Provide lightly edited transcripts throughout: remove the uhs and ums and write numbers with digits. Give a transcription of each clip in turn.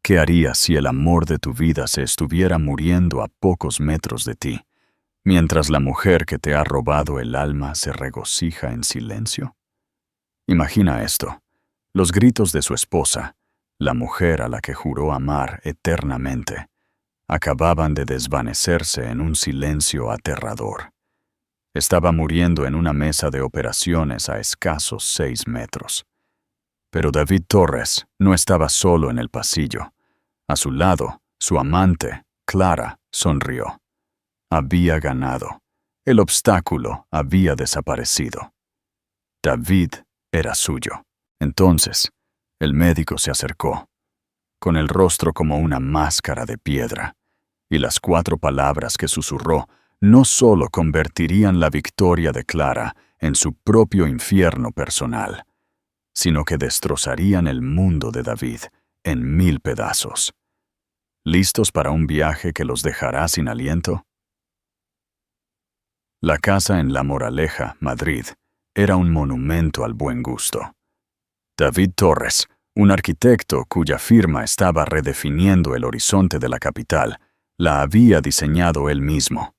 ¿Qué harías si el amor de tu vida se estuviera muriendo a pocos metros de ti, mientras la mujer que te ha robado el alma se regocija en silencio? Imagina esto: los gritos de su esposa, la mujer a la que juró amar eternamente, acababan de desvanecerse en un silencio aterrador. Estaba muriendo en una mesa de operaciones a escasos 6 metros. Pero David Torres no estaba solo en el pasillo. A su lado, su amante, Clara, sonrió. Había ganado. El obstáculo había desaparecido. David era suyo. Entonces, el médico se acercó, con el rostro como una máscara de piedra, y las 4 palabras que susurró no solo convertirían la victoria de Clara en su propio infierno personal, sino que destrozarían el mundo de David en 1000 pedazos. ¿Listos para un viaje que los dejará sin aliento? La casa en La Moraleja, Madrid, era un monumento al buen gusto. David Torres, un arquitecto cuya firma estaba redefiniendo el horizonte de la capital, la había diseñado él mismo.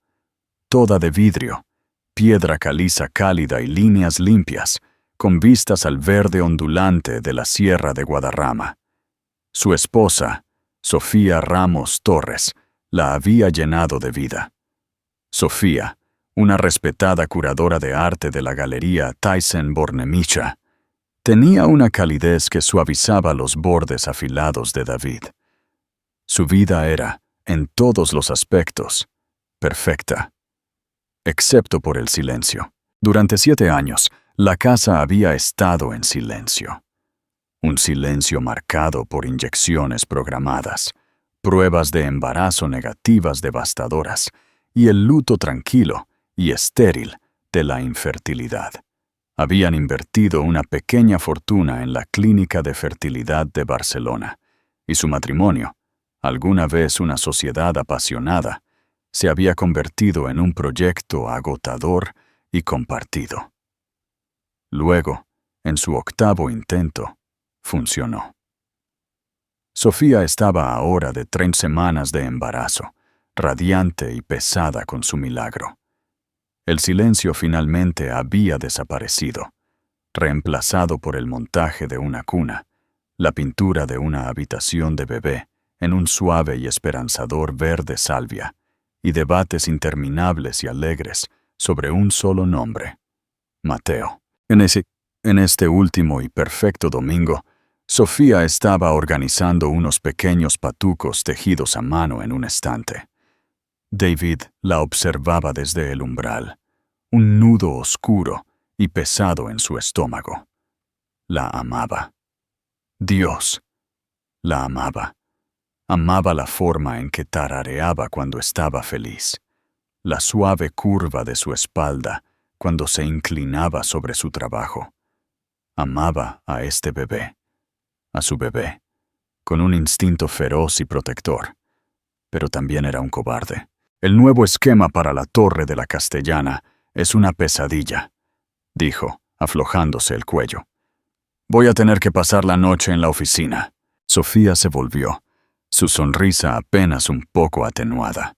Toda de vidrio, piedra caliza cálida y líneas limpias, con vistas al verde ondulante de la Sierra de Guadarrama. Su esposa, Sofía Ramos Torres, la había llenado de vida. Sofía, una respetada curadora de arte de la Galería Thyssen-Bornemisza, tenía una calidez que suavizaba los bordes afilados de David. Su vida era, en todos los aspectos, perfecta, excepto por el silencio. Durante 7 años, la casa había estado en silencio. Un silencio marcado por inyecciones programadas, pruebas de embarazo negativas devastadoras y el luto tranquilo y estéril de la infertilidad. Habían invertido una pequeña fortuna en la Clínica de Fertilidad de Barcelona, y su matrimonio, alguna vez una sociedad apasionada, se había convertido en un proyecto agotador y compartido. Luego, en su 8º intento, funcionó. Sofía estaba ahora de 3 semanas de embarazo, radiante y pesada con su milagro. El silencio finalmente había desaparecido, reemplazado por el montaje de una cuna, la pintura de una habitación de bebé en un suave y esperanzador verde salvia, y debates interminables y alegres sobre un solo nombre: Mateo. En este último y perfecto domingo, Sofía estaba organizando unos pequeños patucos tejidos a mano en un estante. David la observaba desde el umbral, un nudo oscuro y pesado en su estómago. La amaba. Dios la amaba. Amaba la forma en que tarareaba cuando estaba feliz, la suave curva de su espalda cuando se inclinaba sobre su trabajo. Amaba a este bebé, a su bebé, con un instinto feroz y protector, pero también era un cobarde. El nuevo esquema para la Torre de la Castellana es una pesadilla, dijo, aflojándose el cuello. Voy a tener que pasar la noche en la oficina. Sofía se volvió, su sonrisa apenas un poco atenuada.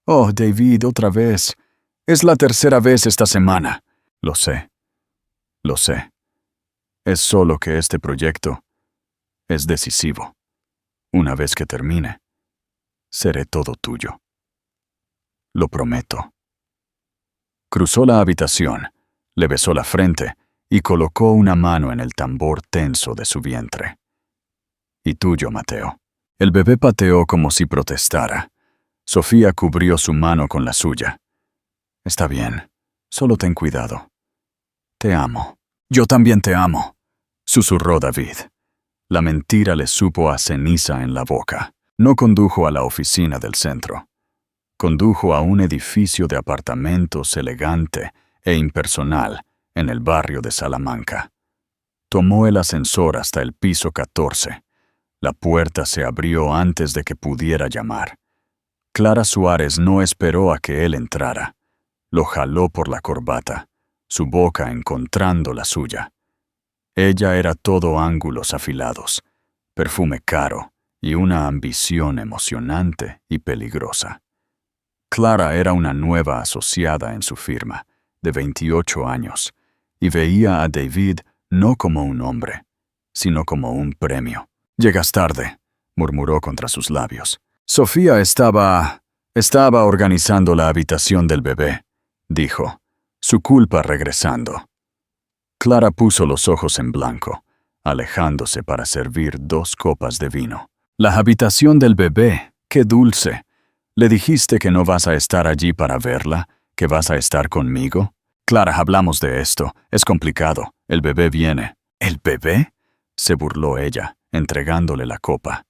Oh, David, otra vez. Es la 3ª vez esta semana. Lo sé. Lo sé. Es solo que este proyecto es decisivo. Una vez que termine, seré todo tuyo. Lo prometo. Cruzó la habitación, le besó la frente y colocó una mano en el tambor tenso de su vientre. Y tuyo, Mateo. El bebé pateó como si protestara. Sofía cubrió su mano con la suya. Está bien, solo ten cuidado. Te amo. Yo también te amo, susurró David. La mentira le supo a ceniza en la boca. No condujo a la oficina del centro. Condujo a un edificio de apartamentos elegante e impersonal en el barrio de Salamanca. Tomó el ascensor hasta el piso 14. La puerta se abrió antes de que pudiera llamar. Clara Suárez no esperó a que él entrara. Lo jaló por la corbata, su boca encontrando la suya. Ella era todo ángulos afilados, perfume caro y una ambición emocionante y peligrosa. Clara era una nueva asociada en su firma, de 28 años, y veía a David no como un hombre, sino como un premio. «Llegas tarde», murmuró contra sus labios. «Sofía estaba organizando la habitación del bebé», dijo. «Su culpa regresando». Clara puso los ojos en blanco, alejándose para servir 2 copas de vino. «La habitación del bebé, qué dulce. ¿Le dijiste que no vas a estar allí para verla? ¿Que vas a estar conmigo?» «Clara, hablamos de esto. Es complicado. El bebé viene». «¿El bebé?», se burló ella, entregándole la copa.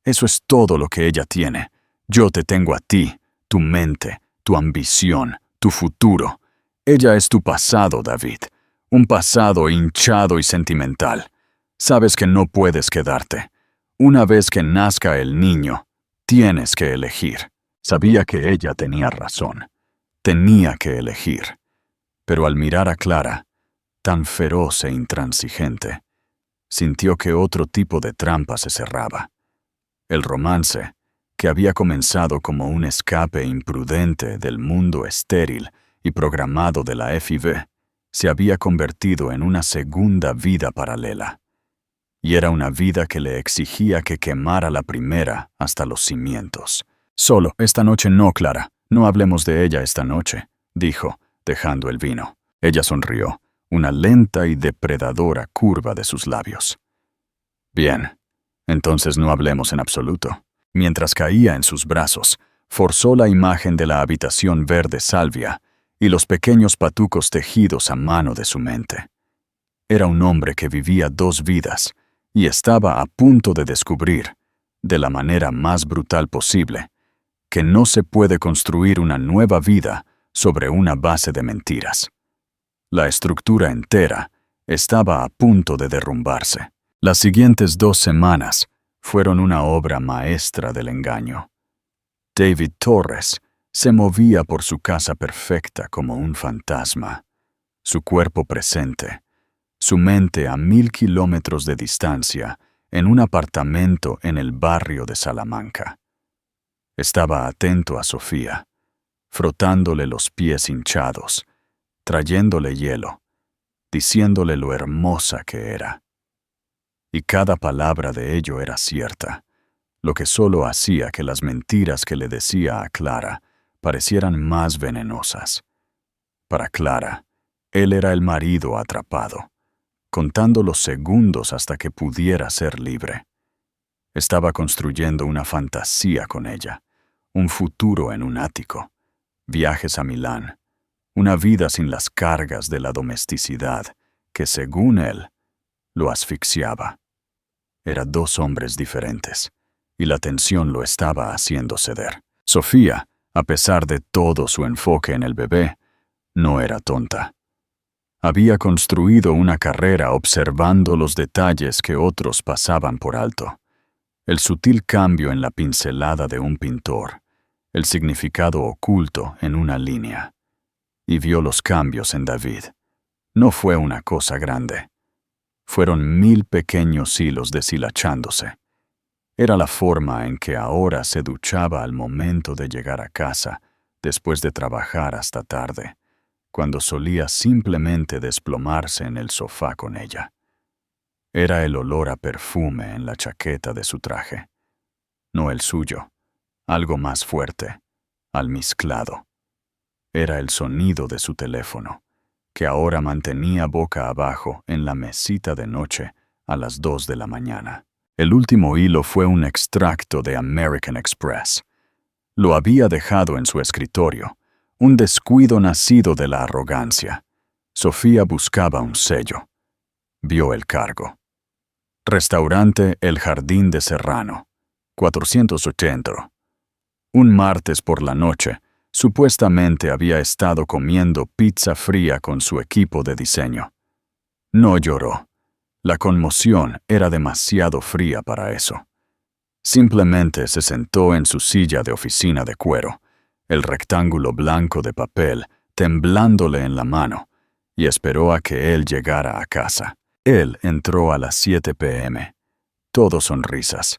«Eso es todo lo que ella tiene. Yo te tengo a ti, tu mente, tu ambición, tu futuro. Ella es tu pasado, David. Un pasado hinchado y sentimental. Sabes que no puedes quedarte. Una vez que nazca el niño, tienes que elegir». Sabía que ella tenía razón. Tenía que elegir. Pero al mirar a Clara, tan feroz e intransigente, sintió que otro tipo de trampa se cerraba. El romance, que había comenzado como un escape imprudente del mundo estéril y programado de la FIB, se había convertido en una segunda vida paralela. Y era una vida que le exigía que quemara la primera hasta los cimientos. «Solo, esta noche no, Clara. No hablemos de ella esta noche», dijo, dejando el vino. Ella sonrió, una lenta y depredadora curva de sus labios. «Bien, entonces no hablemos en absoluto». Mientras caía en sus brazos, forzó la imagen de la habitación verde salvia y los pequeños patucos tejidos a mano de su mente. Era un hombre que vivía 2 vidas y estaba a punto de descubrir, de la manera más brutal posible, que no se puede construir una nueva vida sobre una base de mentiras. La estructura entera estaba a punto de derrumbarse. Las siguientes 2 semanas fueron una obra maestra del engaño. David Torres se movía por su casa perfecta como un fantasma, su cuerpo presente, su mente a 1000 kilómetros de distancia en un apartamento en el barrio de Salamanca. Estaba atento a Sofía, frotándole los pies hinchados, trayéndole hielo, diciéndole lo hermosa que era. Y cada palabra de ello era cierta, lo que solo hacía que las mentiras que le decía a Clara parecieran más venenosas. Para Clara, él era el marido atrapado, contando los segundos hasta que pudiera ser libre. Estaba construyendo una fantasía con ella, un futuro en un ático, viajes a Milán, una vida sin las cargas de la domesticidad que, según él, lo asfixiaba. Eran 2 hombres diferentes, y la tensión lo estaba haciendo ceder. Sofía, a pesar de todo su enfoque en el bebé, no era tonta. Había construido una carrera observando los detalles que otros pasaban por alto. El sutil cambio en la pincelada de un pintor, el significado oculto en una línea. Y vio los cambios en David. No fue una cosa grande. Fueron 1000 pequeños hilos deshilachándose. Era la forma en que ahora se duchaba al momento de llegar a casa, después de trabajar hasta tarde, cuando solía simplemente desplomarse en el sofá con ella. Era el olor a perfume en la chaqueta de su traje. No el suyo, algo más fuerte, almizclado. Era el sonido de su teléfono, que ahora mantenía boca abajo en la mesita de noche a las 2 de la mañana. El último hilo fue un extracto de American Express. Lo había dejado en su escritorio, un descuido nacido de la arrogancia. Sofía buscaba un sello. Vio el cargo. Restaurante El Jardín de Serrano, 480. Un martes por la noche, supuestamente había estado comiendo pizza fría con su equipo de diseño. No lloró. La conmoción era demasiado fría para eso. Simplemente se sentó en su silla de oficina de cuero, el rectángulo blanco de papel temblándole en la mano, y esperó a que él llegara a casa. Él entró a las 7 p.m., todo sonrisas,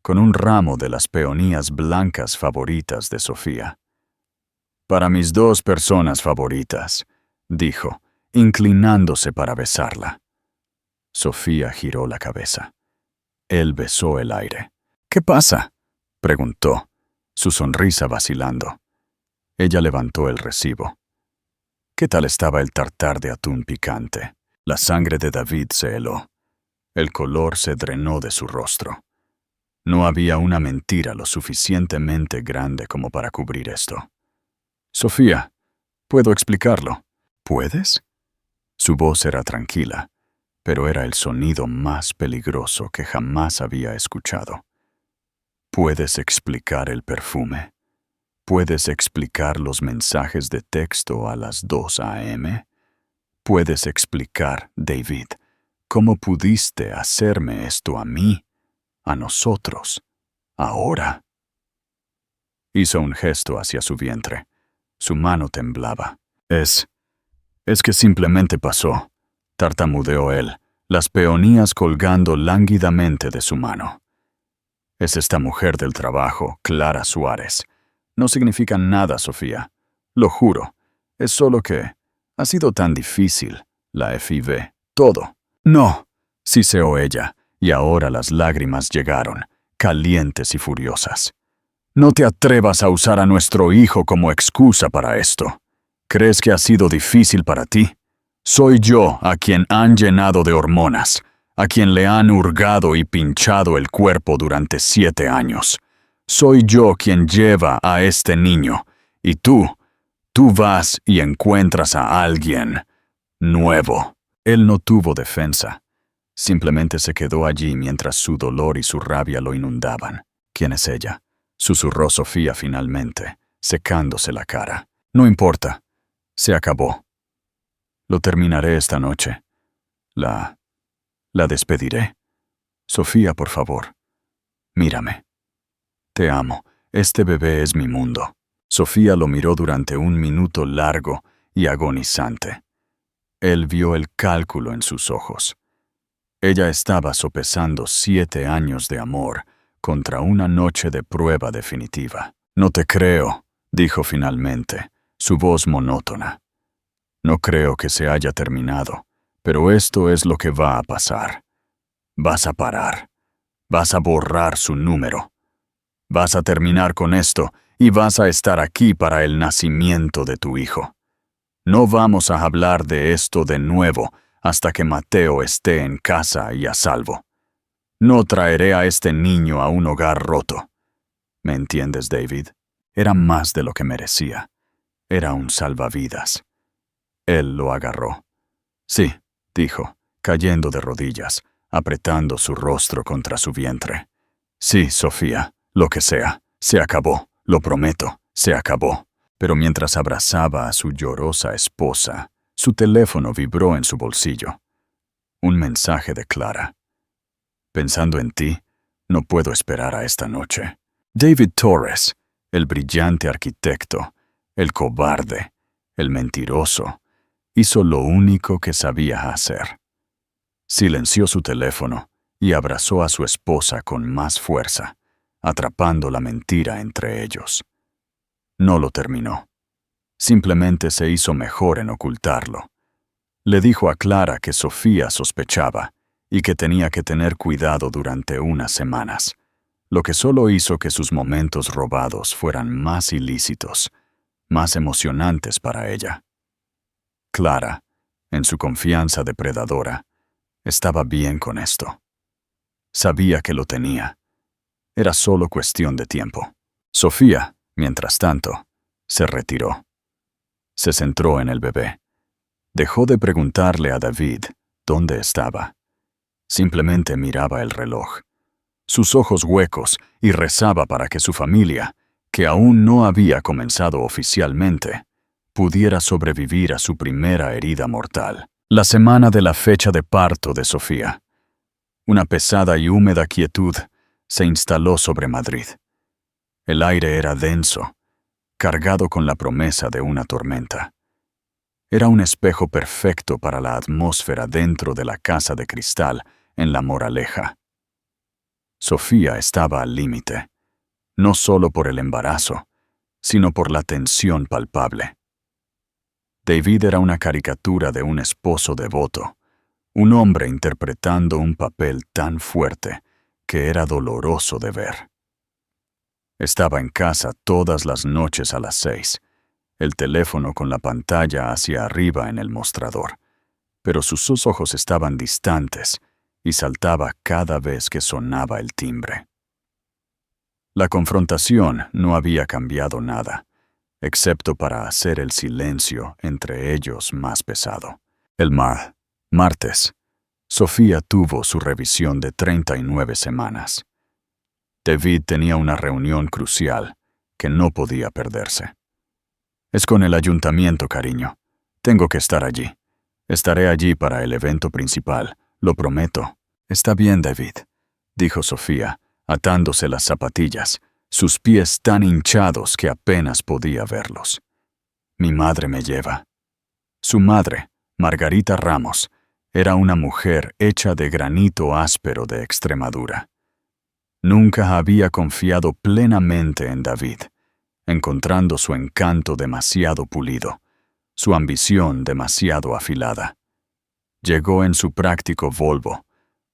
con un ramo de las peonías blancas favoritas de Sofía. «Para mis 2 personas favoritas», dijo, inclinándose para besarla. Sofía giró la cabeza. Él besó el aire. «¿Qué pasa?», preguntó, su sonrisa vacilando. Ella levantó el recibo. ¿Qué tal estaba el tartar de atún picante? La sangre de David se heló. El color se drenó de su rostro. No había una mentira lo suficientemente grande como para cubrir esto. «Sofía, puedo explicarlo». «¿Puedes?». Su voz era tranquila, pero era el sonido más peligroso que jamás había escuchado. «¿Puedes explicar el perfume? ¿Puedes explicar los mensajes de texto a las 2 a.m.? ¿Puedes explicar, David, cómo pudiste hacerme esto a mí, a nosotros, ahora?» Hizo un gesto hacia su vientre. Su mano temblaba. Es que simplemente pasó», tartamudeó él, las peonías colgando lánguidamente de su mano. «Es esta mujer del trabajo, Clara Suárez. No significa nada, Sofía. Lo juro. Es solo que ha sido tan difícil, la FIV, todo». «No», siseó ella, y ahora las lágrimas llegaron, calientes y furiosas. «No te atrevas a usar a nuestro hijo como excusa para esto. ¿Crees que ha sido difícil para ti? Soy yo a quien han llenado de hormonas, a quien le han hurgado y pinchado el cuerpo durante 7 años. Soy yo quien lleva a este niño, y tú vas y encuentras a alguien nuevo». Él no tuvo defensa. Simplemente se quedó allí mientras su dolor y su rabia lo inundaban. «¿Quién es ella?», susurró Sofía finalmente, secándose la cara. «No importa. Se acabó. Lo terminaré esta noche. La despediré. Sofía, por favor. Mírame. Te amo. Este bebé es mi mundo». Sofía lo miró durante un minuto largo y agonizante. Él vio el cálculo en sus ojos. Ella estaba sopesando 7 años de amor contra una noche de prueba definitiva. «No te creo», dijo finalmente, su voz monótona. «No creo que se haya terminado, pero esto es lo que va a pasar. Vas a parar. Vas a borrar su número. Vas a terminar con esto y vas a estar aquí para el nacimiento de tu hijo. No vamos a hablar de esto de nuevo hasta que Mateo esté en casa y a salvo. No traeré a este niño a un hogar roto. ¿Me entiendes, David? Era más de lo que merecía. Era un salvavidas». Él lo agarró. «Sí», dijo, cayendo de rodillas, apretando su rostro contra su vientre. «Sí, Sofía, lo que sea. Se acabó, lo prometo, se acabó». Pero mientras abrazaba a su llorosa esposa, su teléfono vibró en su bolsillo. Un mensaje de Clara. «Pensando en ti, no puedo esperar a esta noche. David Torres, el brillante arquitecto, el cobarde, el mentiroso, hizo lo único que sabía hacer». Silenció su teléfono y abrazó a su esposa con más fuerza, atrapando la mentira entre ellos. No lo terminó. Simplemente se hizo mejor en ocultarlo. Le dijo a Clara que Sofía sospechaba y que tenía que tener cuidado durante unas semanas, lo que solo hizo que sus momentos robados fueran más ilícitos, más emocionantes para ella. Clara, en su confianza depredadora, estaba bien con esto. Sabía que lo tenía. Era solo cuestión de tiempo. Sofía, mientras tanto, se retiró. Se centró en el bebé. Dejó de preguntarle a David dónde estaba. Simplemente miraba el reloj, sus ojos huecos, y rezaba para que su familia, que aún no había comenzado oficialmente, pudiera sobrevivir a su primera herida mortal. La semana de la fecha de parto de Sofía. Una pesada y húmeda quietud se instaló sobre Madrid. El aire era denso, cargado con la promesa de una tormenta. Era un espejo perfecto para la atmósfera dentro de la casa de cristal en La Moraleja. Sofía estaba al límite, no solo por el embarazo, sino por la tensión palpable. David era una caricatura de un esposo devoto, un hombre interpretando un papel tan fuerte que era doloroso de ver. Estaba en casa todas las noches a las 6, el teléfono con la pantalla hacia arriba en el mostrador, pero sus ojos estaban distantes y saltaba cada vez que sonaba el timbre. La confrontación no había cambiado nada, excepto para hacer el silencio entre ellos más pesado. El martes, Sofía tuvo su revisión de 39 semanas. David tenía una reunión crucial que no podía perderse. Es con el ayuntamiento, cariño. Tengo que estar allí. Estaré allí para el evento principal, lo prometo. Está bien, David, dijo Sofía, atándose las zapatillas, sus pies tan hinchados que apenas podía verlos. Mi madre me lleva. Su madre, Margarita Ramos, era una mujer hecha de granito áspero de Extremadura. Nunca había confiado plenamente en David, encontrando su encanto demasiado pulido, su ambición demasiado afilada. Llegó en su práctico Volvo,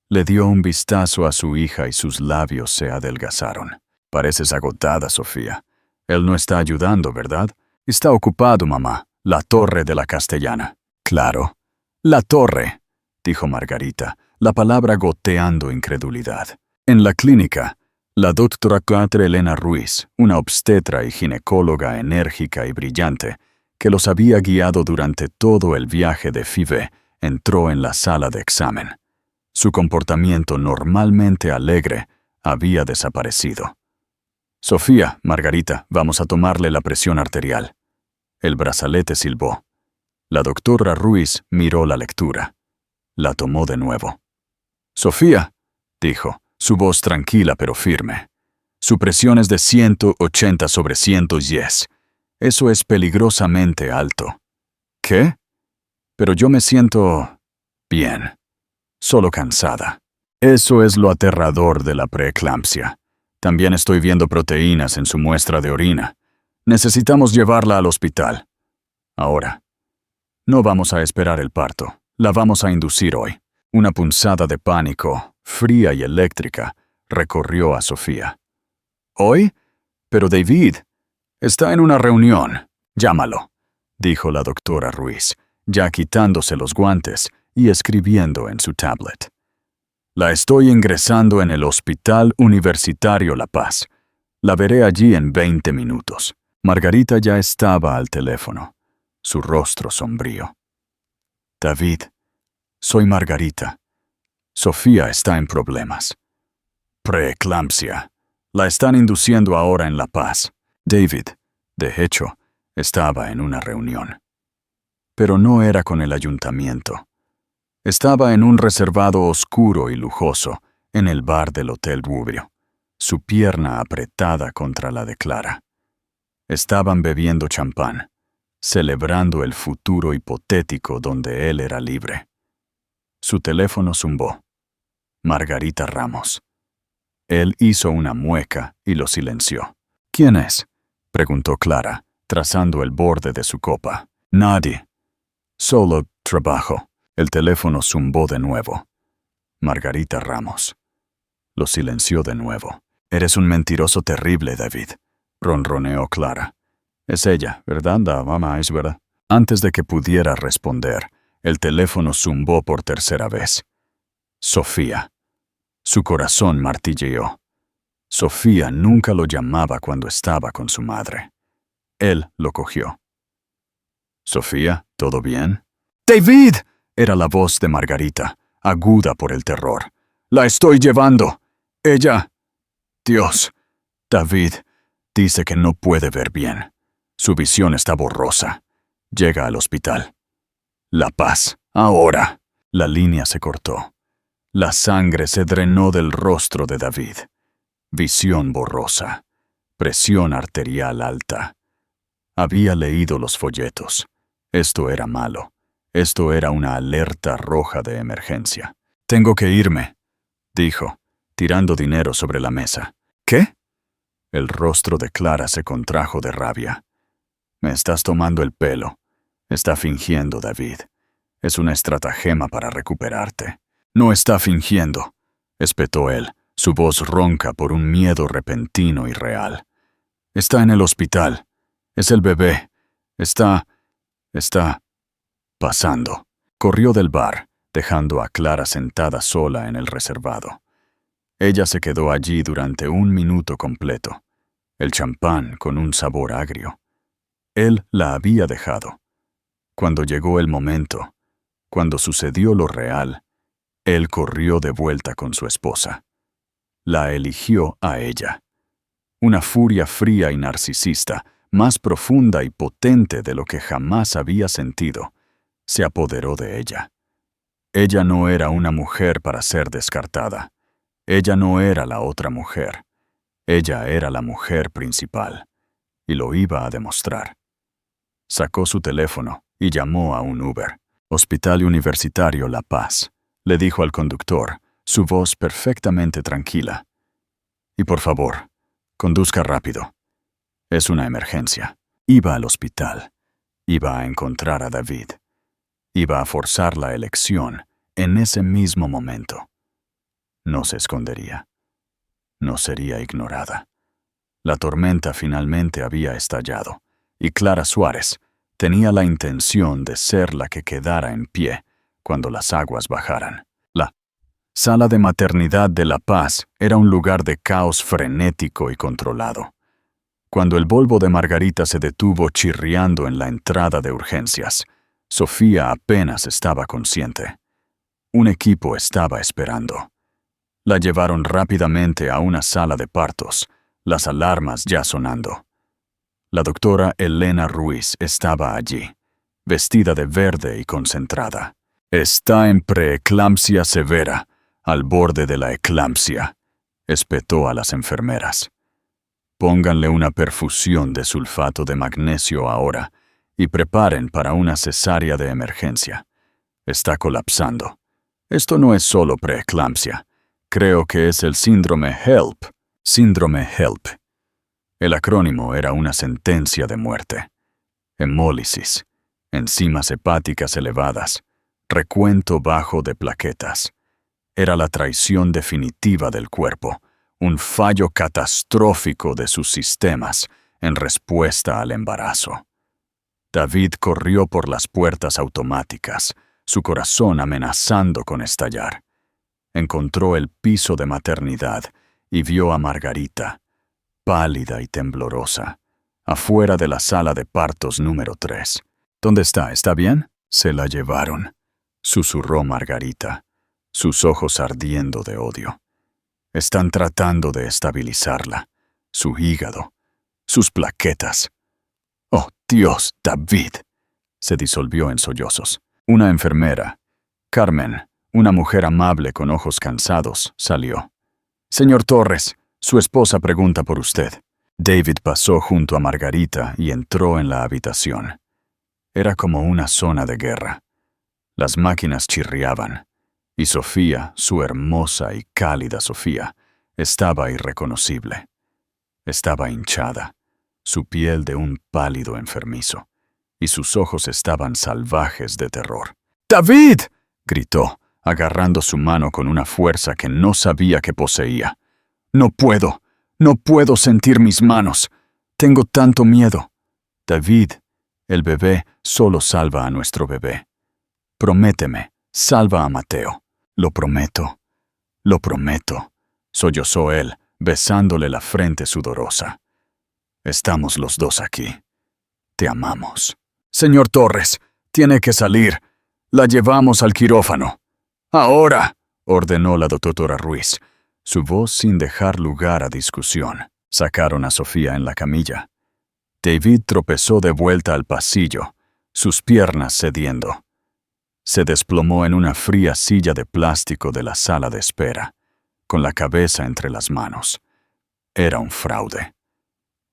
le dio un vistazo a su hija y sus labios se adelgazaron. Pareces agotada, Sofía. Él no está ayudando, ¿verdad? Está ocupado, mamá. La torre de la Castellana. Claro. La torre, dijo Margarita, la palabra goteando incredulidad. En la clínica, la doctora Catre Elena Ruiz, una obstetra y ginecóloga enérgica y brillante, que los había guiado durante todo el viaje de FIVE, entró en la sala de examen. Su comportamiento normalmente alegre había desaparecido. Sofía, Margarita, vamos a tomarle la presión arterial. El brazalete silbó. La doctora Ruiz miró la lectura. La tomó de nuevo. Sofía, dijo, su voz tranquila pero firme. Su presión es de 180/110. Eso es peligrosamente alto. ¿Qué? Pero yo me siento bien, solo cansada. Eso es lo aterrador de la preeclampsia. También estoy viendo proteínas en su muestra de orina. Necesitamos llevarla al hospital. Ahora, no vamos a esperar el parto. La vamos a inducir hoy. Una punzada de pánico, fría y eléctrica, recorrió a Sofía. ¿Hoy? Pero David, está en una reunión. Llámalo, dijo la doctora Ruiz, ya quitándose los guantes y escribiendo en su tablet. La estoy ingresando en el Hospital Universitario La Paz. La veré allí en 20 minutos. Margarita ya estaba al teléfono, su rostro sombrío. David, soy Margarita. Sofía está en problemas. Preeclampsia. La están induciendo ahora en La Paz. David, de hecho, estaba en una reunión. Pero no era con el ayuntamiento. Estaba en un reservado oscuro y lujoso, en el bar del Hotel Rubio, su pierna apretada contra la de Clara. Estaban bebiendo champán, celebrando el futuro hipotético donde él era libre. Su teléfono zumbó. Margarita Ramos. Él hizo una mueca y lo silenció. ¿Quién es?, preguntó Clara, trazando el borde de su copa. Nadie. Solo trabajo. El teléfono zumbó de nuevo. Margarita Ramos. Lo silenció de nuevo. Eres un mentiroso terrible, David, ronroneó Clara. Es ella, ¿verdad? La mamá es verdad. Antes de que pudiera responder, el teléfono zumbó por tercera vez. Sofía. Su corazón martilleó. Sofía nunca lo llamaba cuando estaba con su madre. Él lo cogió. Sofía, ¿todo bien? ¡David! Era la voz de Margarita, aguda por el terror. ¡La estoy llevando! Ella... Dios. David dice que no puede ver bien. Su visión está borrosa. Llega al hospital. La Paz. Ahora. La línea se cortó. La sangre se drenó del rostro de David. Visión borrosa. Presión arterial alta. Había leído los folletos. Esto era malo. Esto era una alerta roja de emergencia. Tengo que irme, dijo, tirando dinero sobre la mesa. ¿Qué? El rostro de Clara se contrajo de rabia. Me estás tomando el pelo. Está fingiendo, David. Es una estratagema para recuperarte. No está fingiendo, espetó él, su voz ronca por un miedo repentino y real. Está en el hospital. Es el bebé. Está pasando. Corrió del bar, dejando a Clara sentada sola en el reservado. Ella se quedó allí durante 1 minuto completo, el champán con un sabor agrio. Él la había dejado. Cuando llegó el momento, cuando sucedió lo real, él corrió de vuelta con su esposa. La eligió a ella. Una furia fría y narcisista, más profunda y potente de lo que jamás había sentido, se apoderó de ella. Ella no era una mujer para ser descartada. Ella no era la otra mujer. Ella era la mujer principal, y lo iba a demostrar. Sacó su teléfono y llamó a un Uber. Hospital Universitario La Paz, le dijo al conductor, su voz perfectamente tranquila. Y por favor, conduzca rápido. Es una emergencia. Iba al hospital. Iba a encontrar a David. Iba a forzar la elección en ese mismo momento. No se escondería. No sería ignorada. La tormenta finalmente había estallado, y Clara Suárez tenía la intención de ser la que quedara en pie cuando las aguas bajaran. La sala de maternidad de La Paz era un lugar de caos frenético y controlado. Cuando el Volvo de Margarita se detuvo chirriando en la entrada de urgencias, Sofía apenas estaba consciente. Un equipo estaba esperando. La llevaron rápidamente a una sala de partos, las alarmas ya sonando. La doctora Elena Ruiz estaba allí, vestida de verde y concentrada. Está en preeclampsia severa, al borde de la eclampsia, espetó a las enfermeras. Pónganle una perfusión de sulfato de magnesio ahora y preparen para una cesárea de emergencia. Está colapsando. Esto no es solo preeclampsia. Creo que es el síndrome HELP. Síndrome HELP. El acrónimo era una sentencia de muerte. Hemólisis, enzimas hepáticas elevadas, recuento bajo de plaquetas. Era la traición definitiva del cuerpo, un fallo catastrófico de sus sistemas en respuesta al embarazo. David corrió por las puertas automáticas, su corazón amenazando con estallar. Encontró el piso de maternidad y vio a Margarita, pálida y temblorosa, afuera de la sala de partos número 3. ¿Dónde está? ¿Está bien? Se la llevaron, susurró Margarita, sus ojos ardiendo de odio. Están tratando de estabilizarla, su hígado, sus plaquetas. ¡Oh, Dios, David! Se disolvió en sollozos. Una enfermera, Carmen, una mujer amable con ojos cansados, salió. Señor Torres, su esposa pregunta por usted. David pasó junto a Margarita y entró en la habitación. Era como una zona de guerra. Las máquinas chirriaban, y Sofía, su hermosa y cálida Sofía, estaba irreconocible. Estaba hinchada, su piel de un pálido enfermizo, y sus ojos estaban salvajes de terror. ¡David!, gritó, agarrando su mano con una fuerza que no sabía que poseía. No puedo sentir mis manos. Tengo tanto miedo. David, el bebé solo salva a nuestro bebé. Prométeme, salva a Mateo. Lo prometo, sollozó él, besándole la frente sudorosa. Estamos los dos aquí. Te amamos. Señor Torres, tiene que salir. La llevamos al quirófano. Ahora, ordenó la doctora Ruiz, su voz sin dejar lugar a discusión. Sacaron a Sofía en la camilla. David tropezó de vuelta al pasillo, sus piernas cediendo. Se desplomó en una fría silla de plástico de la sala de espera, con la cabeza entre las manos. Era un fraude.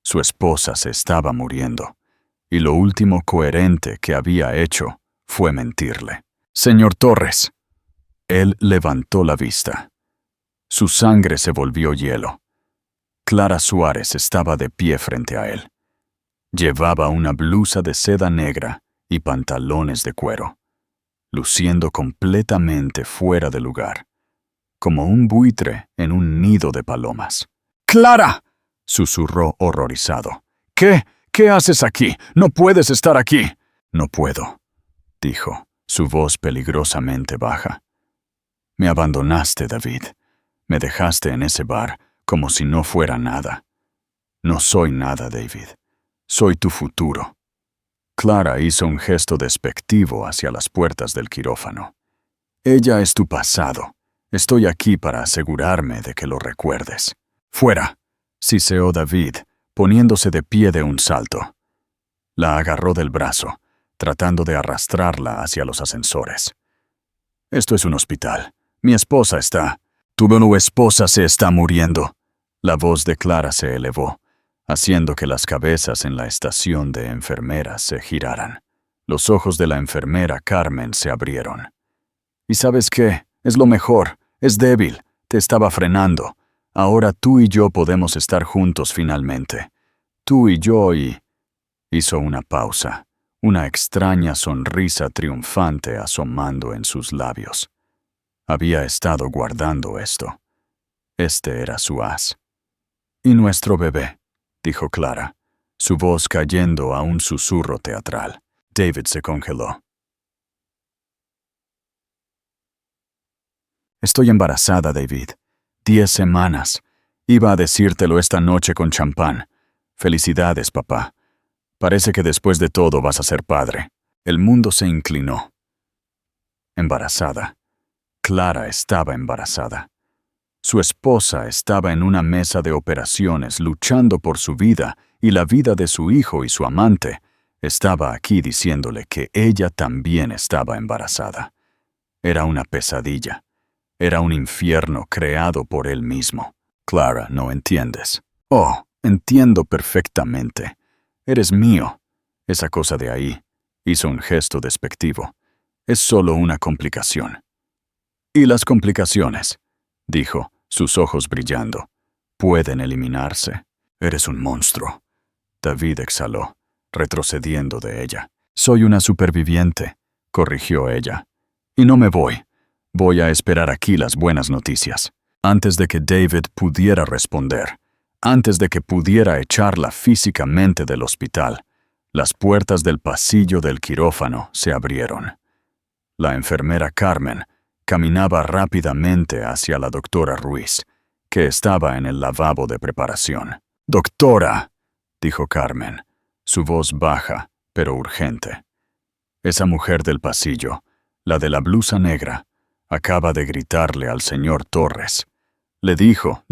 Su esposa se estaba muriendo, y lo último coherente que había hecho fue mentirle. Señor Torres. Él levantó la vista. Su sangre se volvió hielo. Clara Suárez estaba de pie frente a él. Llevaba una blusa de seda negra y pantalones de cuero, luciendo completamente fuera de lugar, como un buitre en un nido de palomas. ¡Clara!, susurró horrorizado. ¿Qué haces aquí? No puedes estar aquí. No puedo, dijo, su voz peligrosamente baja. Me abandonaste, David. Me dejaste en ese bar como si no fuera nada. No soy nada, David. Soy tu futuro. Clara hizo un gesto despectivo hacia las puertas del quirófano. Ella es tu pasado. Estoy aquí para asegurarme de que lo recuerdes. ¡Fuera!, siseó David, poniéndose de pie de un salto. La agarró del brazo, tratando de arrastrarla hacia los ascensores. Esto es un hospital. Mi esposa está... Tu esposa se está muriendo. La voz de Clara se elevó, haciendo que las cabezas en la estación de enfermeras se giraran. Los ojos de la enfermera Carmen se abrieron. ¿Y sabes qué? Es lo mejor. Es débil. Te estaba frenando. Ahora tú y yo podemos estar juntos finalmente. Tú y yo y... Hizo una pausa, una extraña sonrisa triunfante asomando en sus labios. Había estado guardando esto. Este era su as. «¿Y nuestro bebé?», dijo Clara, su voz cayendo a un susurro teatral. David se congeló. «Estoy embarazada, David. 10 semanas. Iba a decírtelo esta noche con champán. Felicidades, papá. Parece que después de todo vas a ser padre». El mundo se inclinó. Embarazada. Clara estaba embarazada. Su esposa estaba en una mesa de operaciones luchando por su vida y la vida de su hijo y su amante. Estaba aquí diciéndole que ella también estaba embarazada. Era una pesadilla. Era un infierno creado por él mismo. «Clara, no entiendes». «Oh, entiendo perfectamente. Eres mío». Esa cosa de ahí, hizo un gesto despectivo, es solo una complicación. «¿Y las complicaciones?», dijo, sus ojos brillando, «pueden eliminarse». «Eres un monstruo». David exhaló, retrocediendo de ella. «Soy una superviviente», corrigió ella. «Y no me voy. Voy a esperar aquí las buenas noticias». Antes de que David pudiera responder, antes de que pudiera echarla físicamente del hospital, las puertas del pasillo del quirófano se abrieron. La enfermera Carmen caminaba rápidamente hacia la doctora Ruiz, que estaba en el lavabo de preparación. «Doctora», dijo Carmen, su voz baja, pero urgente. Esa mujer del pasillo, la de la blusa negra, acaba de gritarle al señor Torres. Le dijo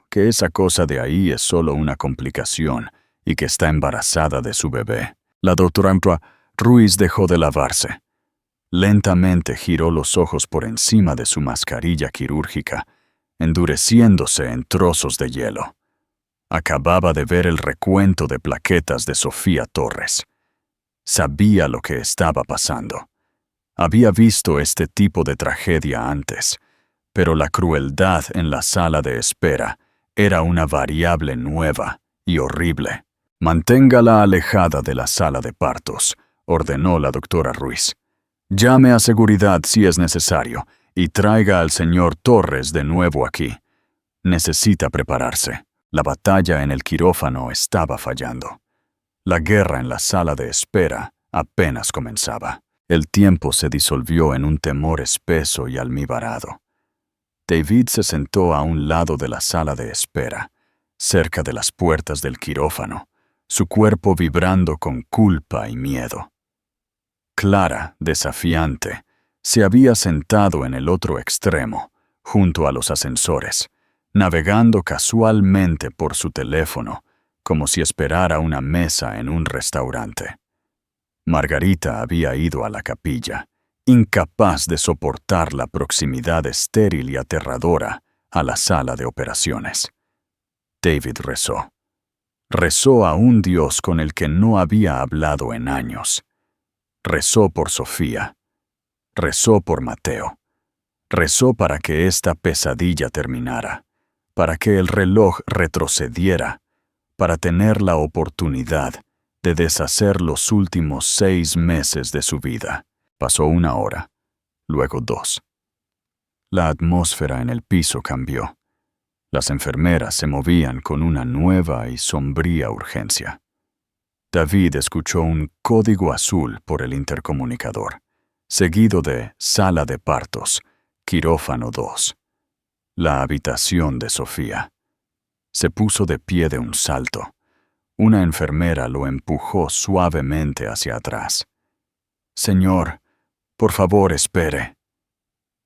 que esa cosa de ahí es solo una complicación y que está embarazada de su bebé. La doctora Ruiz dejó de lavarse. Lentamente giró los ojos por encima de su mascarilla quirúrgica, endureciéndose en trozos de hielo. Acababa de ver el recuento de plaquetas de Sofía Torres. Sabía lo que estaba pasando. Había visto este tipo de tragedia antes, pero la crueldad en la sala de espera era una variable nueva y horrible. «Manténgala alejada de la sala de partos», ordenó la doctora Ruiz. «Llame a seguridad si es necesario y traiga al señor Torres de nuevo aquí. Necesita prepararse». La batalla en el quirófano estaba fallando. La guerra en la sala de espera apenas comenzaba. El tiempo se disolvió en un temor espeso y almibarado. David se sentó a un lado de la sala de espera, cerca de las puertas del quirófano, su cuerpo vibrando con culpa y miedo. Clara, desafiante, se había sentado en el otro extremo, junto a los ascensores, navegando casualmente por su teléfono, como si esperara una mesa en un restaurante. Margarita había ido a la capilla, incapaz de soportar la proximidad estéril y aterradora a la sala de operaciones. David rezó. Rezó a un Dios con el que no había hablado en años. Rezó por Sofía. Rezó por Mateo. Rezó para que esta pesadilla terminara, para que el reloj retrocediera, para tener la oportunidad de deshacer los últimos 6 meses de su vida. Pasó 1 hora, luego 2. La atmósfera en el piso cambió. Las enfermeras se movían con una nueva y sombría urgencia. David escuchó un código azul por el intercomunicador, seguido de sala de partos, quirófano 2. La habitación de Sofía. Se puso de pie de un salto. Una enfermera lo empujó suavemente hacia atrás. «Señor, por favor, espere».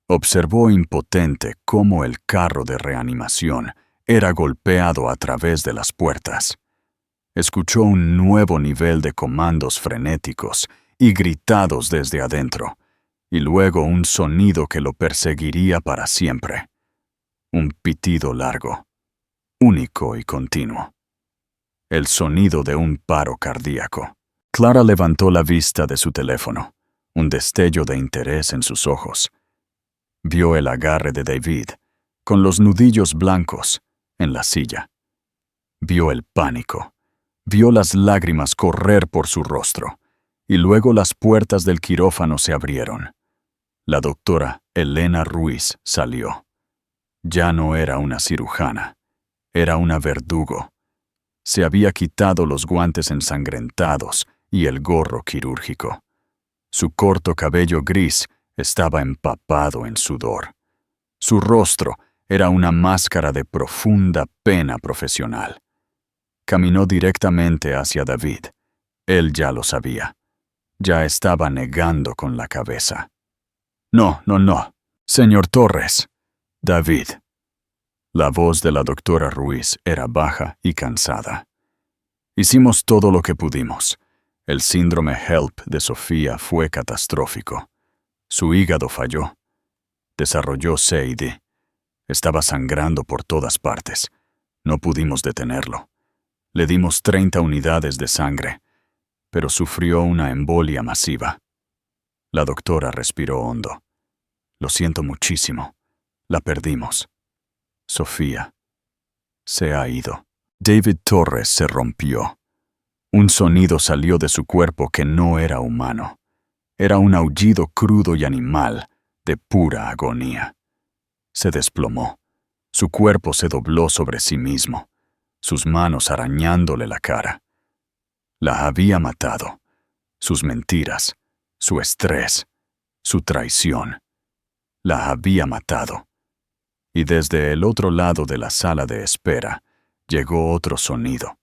Observó impotente cómo el carro de reanimación era golpeado a través de las puertas. Escuchó un nuevo nivel de comandos frenéticos y gritados desde adentro, y luego un sonido que lo perseguiría para siempre. Un pitido largo, único y continuo. El sonido de un paro cardíaco. Clara levantó la vista de su teléfono, un destello de interés en sus ojos. Vio el agarre de David, con los nudillos blancos, en la silla. Vio el pánico. Vio las lágrimas correr por su rostro, y luego las puertas del quirófano se abrieron. La doctora Elena Ruiz salió. Ya no era una cirujana, era una verdugo. Se había quitado los guantes ensangrentados y el gorro quirúrgico. Su corto cabello gris estaba empapado en sudor. Su rostro era una máscara de profunda pena profesional. Caminó directamente hacia David. Él ya lo sabía. Ya estaba negando con la cabeza. «No, no, no. Señor Torres». «David». La voz de la doctora Ruiz era baja y cansada. «Hicimos todo lo que pudimos. El síndrome HELP de Sofía fue catastrófico. Su hígado falló. Desarrolló CID. Estaba sangrando por todas partes. No pudimos detenerlo. Le dimos 30 unidades de sangre, pero sufrió una embolia masiva». La doctora respiró hondo. «Lo siento muchísimo. La perdimos. Sofía se ha ido». David Torres se rompió. Un sonido salió de su cuerpo que no era humano. Era un aullido crudo y animal, de pura agonía. Se desplomó. Su cuerpo se dobló sobre sí mismo, sus manos arañándole la cara. La había matado. Sus mentiras, su estrés, su traición. La había matado. Y desde el otro lado de la sala de espera llegó otro sonido.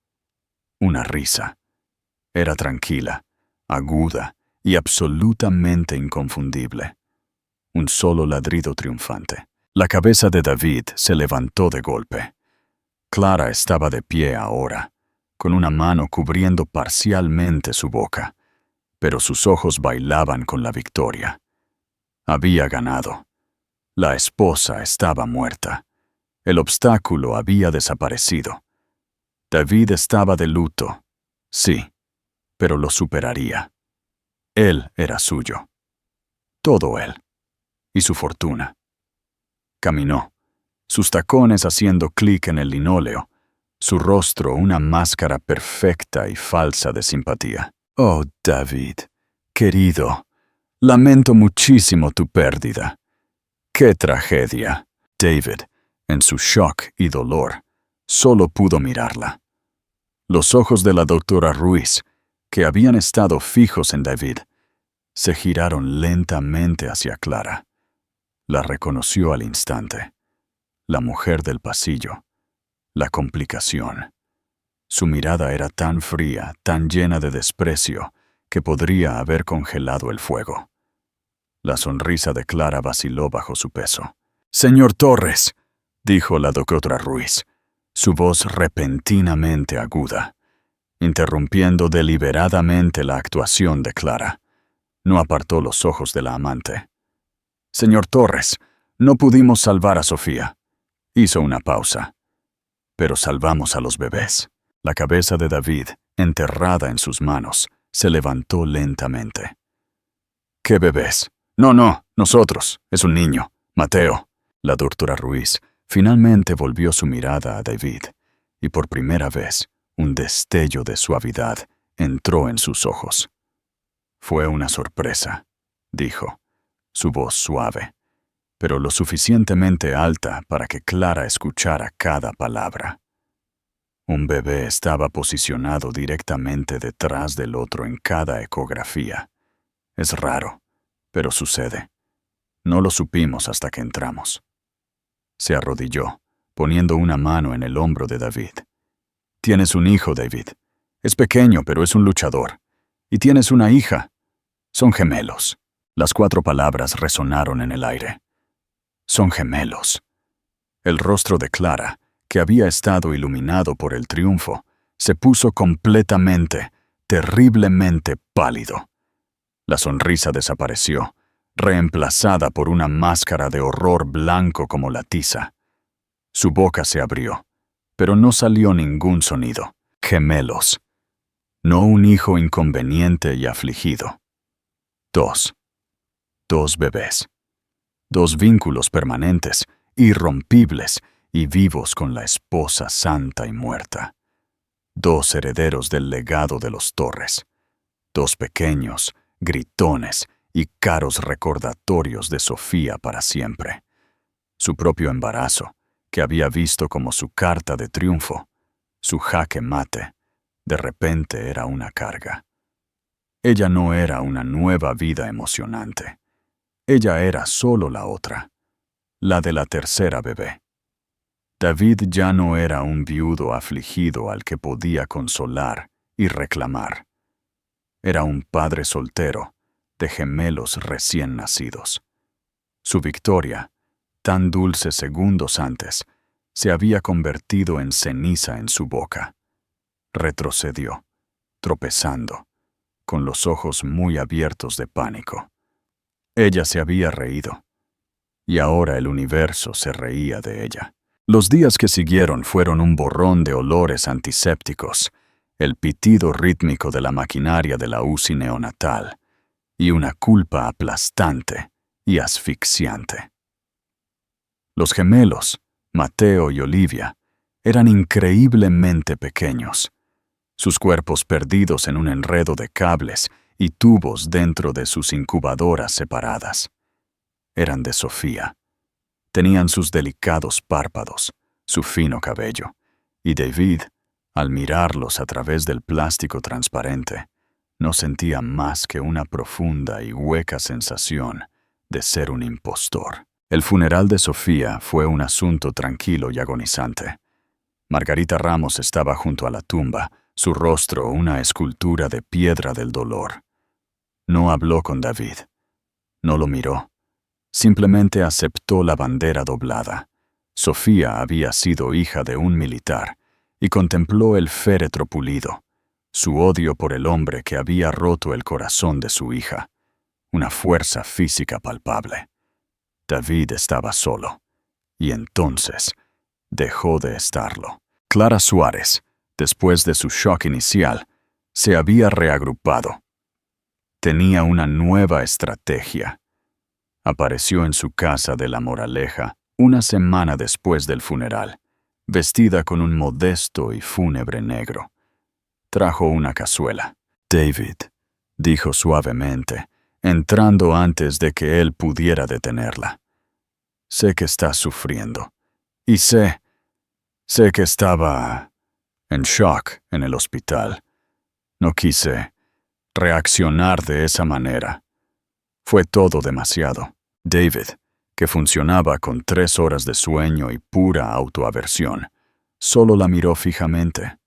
Una risa. Era tranquila, aguda y absolutamente inconfundible. Un solo ladrido triunfante. La cabeza de David se levantó de golpe. Clara estaba de pie ahora, con una mano cubriendo parcialmente su boca, pero sus ojos bailaban con la victoria. Había ganado. La esposa estaba muerta. El obstáculo había desaparecido. David estaba de luto, sí, pero lo superaría. Él era suyo. Todo él. Y su fortuna. Caminó, sus tacones haciendo clic en el linóleo, su rostro una máscara perfecta y falsa de simpatía. «Oh, David, querido, lamento muchísimo tu pérdida. ¡Qué tragedia!». David, en su shock y dolor, solo pudo mirarla. Los ojos de la doctora Ruiz, que habían estado fijos en David, se giraron lentamente hacia Clara. La reconoció al instante. La mujer del pasillo. La complicación. Su mirada era tan fría, tan llena de desprecio, que podría haber congelado el fuego. La sonrisa de Clara vaciló bajo su peso. «Señor Torres», dijo la doctora Ruiz, su voz repentinamente aguda, interrumpiendo deliberadamente la actuación de Clara. No apartó los ojos de la amante. «Señor Torres, no pudimos salvar a Sofía». Hizo una pausa. «Pero salvamos a los bebés». La cabeza de David, enterrada en sus manos, se levantó lentamente. «¿Qué bebés? No, nosotros. Es un niño. Mateo. La doctora Ruiz finalmente volvió su mirada a David, y por primera vez un destello de suavidad entró en sus ojos. Fue una sorpresa, dijo, su voz suave, pero lo suficientemente alta para que Clara escuchara cada palabra. Un bebé estaba posicionado directamente detrás del otro en cada ecografía. Es raro, pero sucede. No lo supimos hasta que entramos. Se arrodilló, poniendo una mano en el hombro de David. Tienes un hijo, David. Es pequeño, pero es un luchador. Y tienes una hija. Son gemelos. Las 4 palabras resonaron en el aire. Son gemelos. El rostro de Clara, que había estado iluminado por el triunfo, se puso completamente, terriblemente pálido. La sonrisa desapareció, reemplazada por una máscara de horror blanco como la tiza. Su boca se abrió, pero no salió ningún sonido. Gemelos. No un hijo inconveniente y afligido. 2 bebés. 2 vínculos permanentes, irrompibles y vivos con la esposa santa y muerta. 2 herederos del legado de los Torres. 2 pequeños, gritones y caros recordatorios de Sofía para siempre. Su propio embarazo, que había visto como su carta de triunfo, su jaque mate, de repente era una carga. Ella no era una nueva vida emocionante. Ella era solo la otra, la de la tercera bebé. David ya no era un viudo afligido al que podía consolar y reclamar. Era un padre soltero, de gemelos recién nacidos. Su victoria, tan dulce segundos antes, se había convertido en ceniza en su boca. Retrocedió, tropezando, con los ojos muy abiertos de pánico. Ella se había reído, y ahora el universo se reía de ella. Los días que siguieron fueron un borrón de olores antisépticos, el pitido rítmico de la maquinaria de la UCI neonatal, y una culpa aplastante y asfixiante. Los gemelos, Mateo y Olivia, eran increíblemente pequeños, sus cuerpos perdidos en un enredo de cables y tubos dentro de sus incubadoras separadas. Eran de Sofía. Tenían sus delicados párpados, su fino cabello, y David, al mirarlos a través del plástico transparente, no sentía más que una profunda y hueca sensación de ser un impostor. El funeral de Sofía fue un asunto tranquilo y agonizante. Margarita Ramos estaba junto a la tumba, su rostro una escultura de piedra del dolor. No habló con David. No lo miró. Simplemente aceptó la bandera doblada. Sofía había sido hija de un militar y contempló el féretro pulido, su odio por el hombre que había roto el corazón de su hija, una fuerza física palpable. David estaba solo, y entonces dejó de estarlo. Clara Suárez, después de su shock inicial, se había reagrupado. Tenía una nueva estrategia. Apareció en su casa de La Moraleja una semana después del funeral, vestida con un modesto y fúnebre negro. Trajo una cazuela. David, dijo suavemente, entrando antes de que él pudiera detenerla. Sé que estás sufriendo. Y sé que estaba en shock en el hospital. No quise reaccionar de esa manera. Fue todo demasiado. David, que funcionaba con 3 horas de sueño y pura autoaversión, solo la miró fijamente.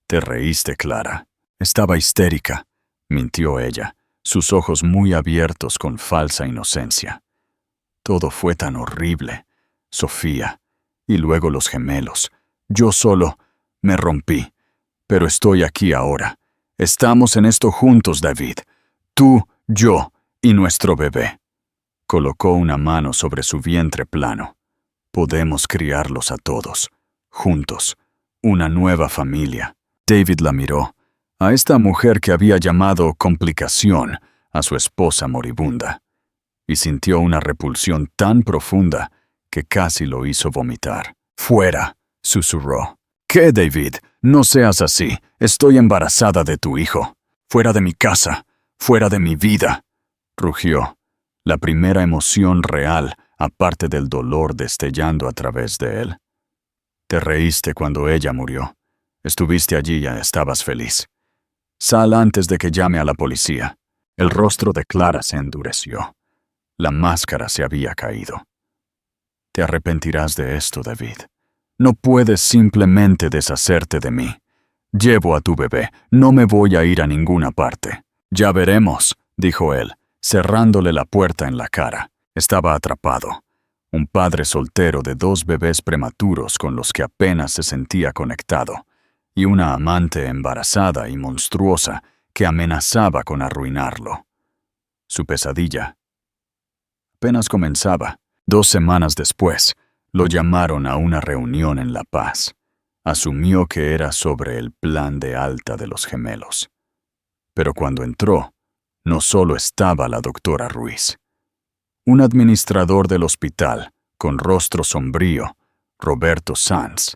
Te reíste, Clara. Estaba histérica, mintió ella, sus ojos muy abiertos con falsa inocencia. Todo fue tan horrible. Sofía, y luego los gemelos. Yo solo me rompí, pero estoy aquí ahora. Estamos en esto juntos, David. Tú, yo y nuestro bebé. Colocó una mano sobre su vientre plano. Podemos criarlos a todos, juntos, una nueva familia. David la miró, a esta mujer que había llamado complicación a su esposa moribunda. y sintió una repulsión tan profunda que casi lo hizo vomitar. «Fuera», susurró. «¿Qué, David? No seas así. Estoy embarazada de tu hijo. Fuera de mi casa. Fuera de mi vida», rugió, la primera emoción real, aparte del dolor destellando a través de él. «Te reíste cuando ella murió. Estuviste allí y estabas feliz. Sal antes de que llame a la policía». El rostro de Clara se endureció. La máscara se había caído. «Te arrepentirás de esto, David. No puedes simplemente deshacerte de mí. Llevo a tu bebé. No me voy a ir a ninguna parte». «Ya veremos», dijo él, cerrándole la puerta en la cara. Estaba atrapado. Un padre soltero de 2 bebés prematuros con los que apenas se sentía conectado, y una amante embarazada y monstruosa que amenazaba con arruinarlo. Su pesadilla apenas comenzaba. 2 semanas después, lo llamaron a una reunión en La Paz. Asumió que era sobre el plan de alta de los gemelos. Pero cuando entró, no solo estaba la doctora Ruiz. Un administrador del hospital, con rostro sombrío, Roberto Sanz,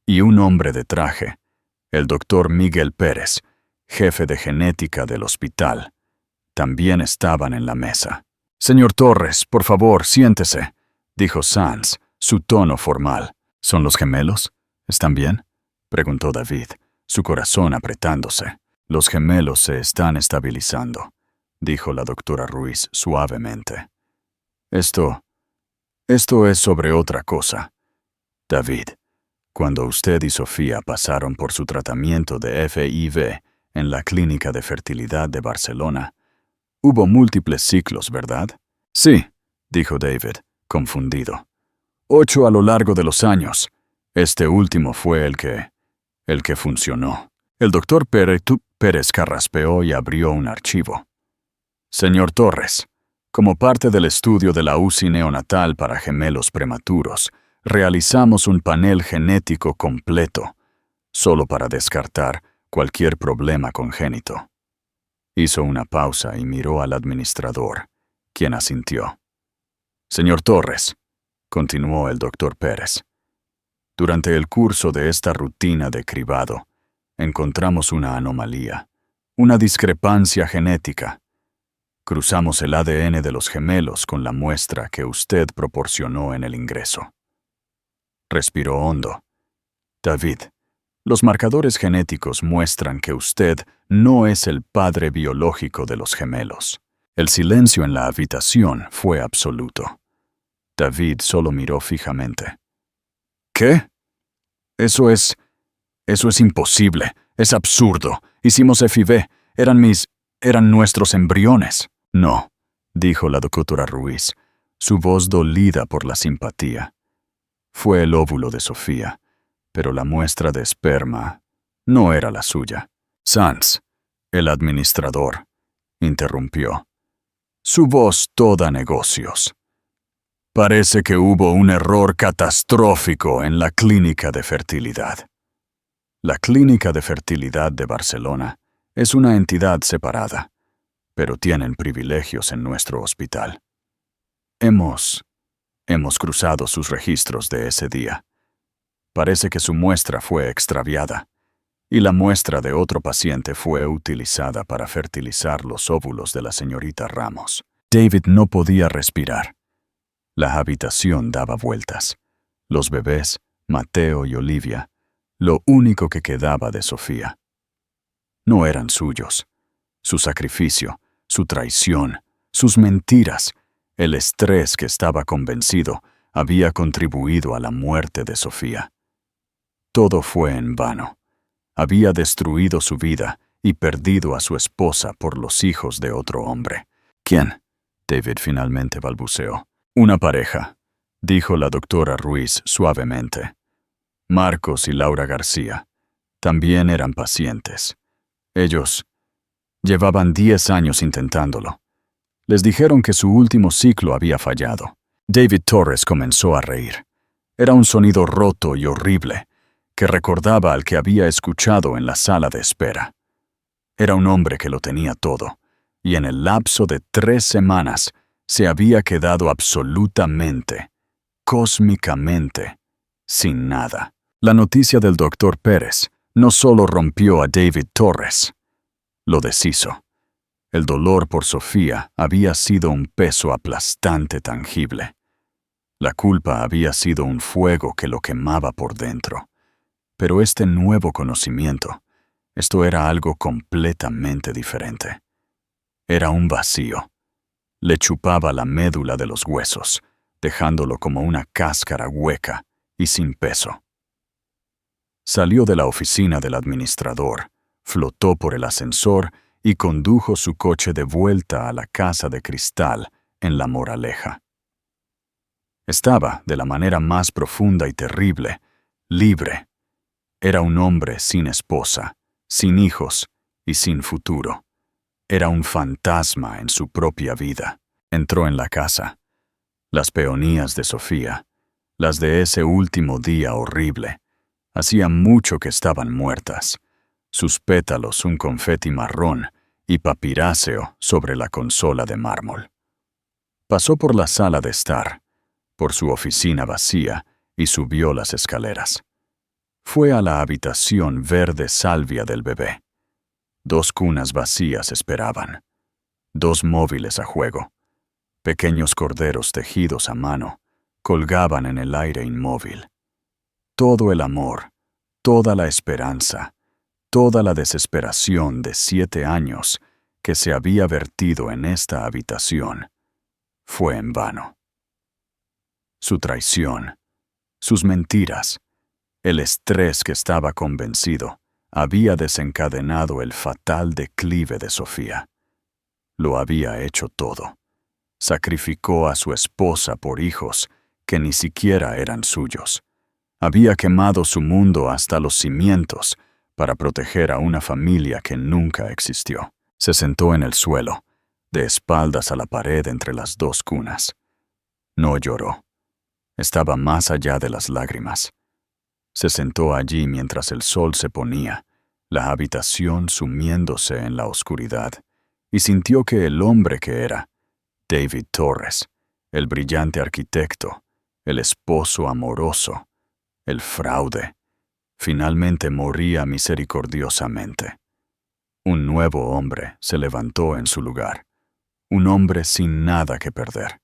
y un hombre de traje, el doctor Miguel Pérez, jefe de genética del hospital, también estaban en la mesa. «Señor Torres, por favor, siéntese», dijo Sanz, su tono formal. «¿Son los gemelos? ¿Están bien?», preguntó David, su corazón apretándose. «Los gemelos se están estabilizando», dijo la doctora Ruiz suavemente. Esto es sobre otra cosa. David, cuando usted y Sofía pasaron por su tratamiento de FIV en la Clínica de Fertilidad de Barcelona, hubo múltiples ciclos, ¿verdad?» «Sí», dijo David, confundido. 8 a lo largo de los años. Este último fue el que funcionó». El doctor Pérez carraspeó y abrió un archivo. «Señor Torres, como parte del estudio de la UCI neonatal para gemelos prematuros, realizamos un panel genético completo, solo para descartar cualquier problema congénito». Hizo una pausa y miró al administrador, quien asintió. «Señor Torres», continuó el doctor Pérez, «durante el curso de esta rutina de cribado, encontramos una anomalía, una discrepancia genética. Cruzamos el ADN de los gemelos con la muestra que usted proporcionó en el ingreso». Respiró hondo. «David, los marcadores genéticos muestran que usted no es el padre biológico de los gemelos». El silencio en la habitación fue absoluto. David solo miró fijamente. «¿Qué? Eso es imposible. Es absurdo. Hicimos FIV. Eran nuestros embriones». «No», dijo la doctora Ruiz, su voz dolida por la simpatía. «Fue el óvulo de Sofía, pero la muestra de esperma no era la suya». Sanz, el administrador, interrumpió, su voz toda negocios. «Parece que hubo un error catastrófico en la Clínica de Fertilidad». La Clínica de Fertilidad de Barcelona es una entidad separada, pero tienen privilegios en nuestro hospital. Hemos cruzado sus registros de ese día. Parece que su muestra fue extraviada, y la muestra de otro paciente fue utilizada para fertilizar los óvulos de la señorita Ramos. David no podía respirar. La habitación daba vueltas. Los bebés, Mateo y Olivia, lo único que quedaba de Sofía. No eran suyos. Su sacrificio, su traición, sus mentiras, el estrés que estaba convencido había contribuido a la muerte de Sofía. Todo fue en vano. Había destruido su vida y perdido a su esposa por los hijos de otro hombre. «¿Quién?», David finalmente balbuceó. «Una pareja», dijo la doctora Ruiz suavemente. «Marcos y Laura García. También eran pacientes. Ellos llevaban 10 años intentándolo. Les dijeron que su último ciclo había fallado». David Torres comenzó a reír. Era un sonido roto y horrible, que recordaba al que había escuchado en la sala de espera. Era un hombre que lo tenía todo, y en el lapso de 3 semanas se había quedado absolutamente, cósmicamente, sin nada. La noticia del doctor Pérez no solo rompió a David Torres, lo deshizo. El dolor por Sofía había sido un peso aplastante tangible. La culpa había sido un fuego que lo quemaba por dentro. Pero este nuevo conocimiento, esto era algo completamente diferente. Era un vacío. Le chupaba la médula de los huesos, dejándolo como una cáscara hueca y sin peso. Salió de la oficina del administrador, flotó por el ascensor y condujo su coche de vuelta a la casa de cristal en La Moraleja. Estaba, de la manera más profunda y terrible, libre. Era un hombre sin esposa, sin hijos y sin futuro. Era un fantasma en su propia vida. Entró en la casa. Las peonías de Sofía, las de ese último día horrible, hacía mucho que estaban muertas. Sus pétalos un confeti marrón y papiráceo sobre la consola de mármol. Pasó por la sala de estar, por su oficina vacía y subió las escaleras. Fue a la habitación verde salvia del bebé. 2 cunas vacías esperaban. 2 móviles a juego. Pequeños corderos tejidos a mano colgaban en el aire inmóvil. Todo el amor, toda la esperanza, toda la desesperación de 7 años que se había vertido en esta habitación fue en vano. Su traición, sus mentiras, el estrés que estaba convencido había desencadenado el fatal declive de Sofía. Lo había hecho todo. Sacrificó a su esposa por hijos que ni siquiera eran suyos. Había quemado su mundo hasta los cimientos para proteger a una familia que nunca existió. Se sentó en el suelo, de espaldas a la pared entre las 2 cunas. No lloró. Estaba más allá de las lágrimas. Se sentó allí mientras el sol se ponía, la habitación sumiéndose en la oscuridad, y sintió que el hombre que era, David Torres, el brillante arquitecto, el esposo amoroso, el fraude, finalmente moría misericordiosamente. Un nuevo hombre se levantó en su lugar, un hombre sin nada que perder.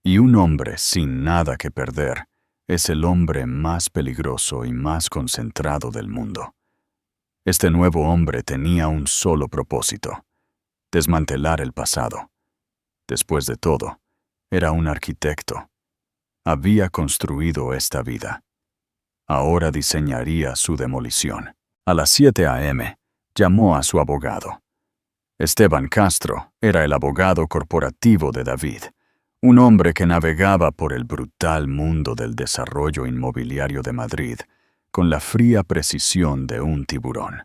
Y un hombre sin nada que perder es el hombre más peligroso y más concentrado del mundo. Este nuevo hombre tenía un solo propósito: desmantelar el pasado. Después de todo, era un arquitecto. Había construido esta vida. Ahora diseñaría su demolición. A las 7 a.m., llamó a su abogado. Esteban Castro era el abogado corporativo de David, un hombre que navegaba por el brutal mundo del desarrollo inmobiliario de Madrid con la fría precisión de un tiburón.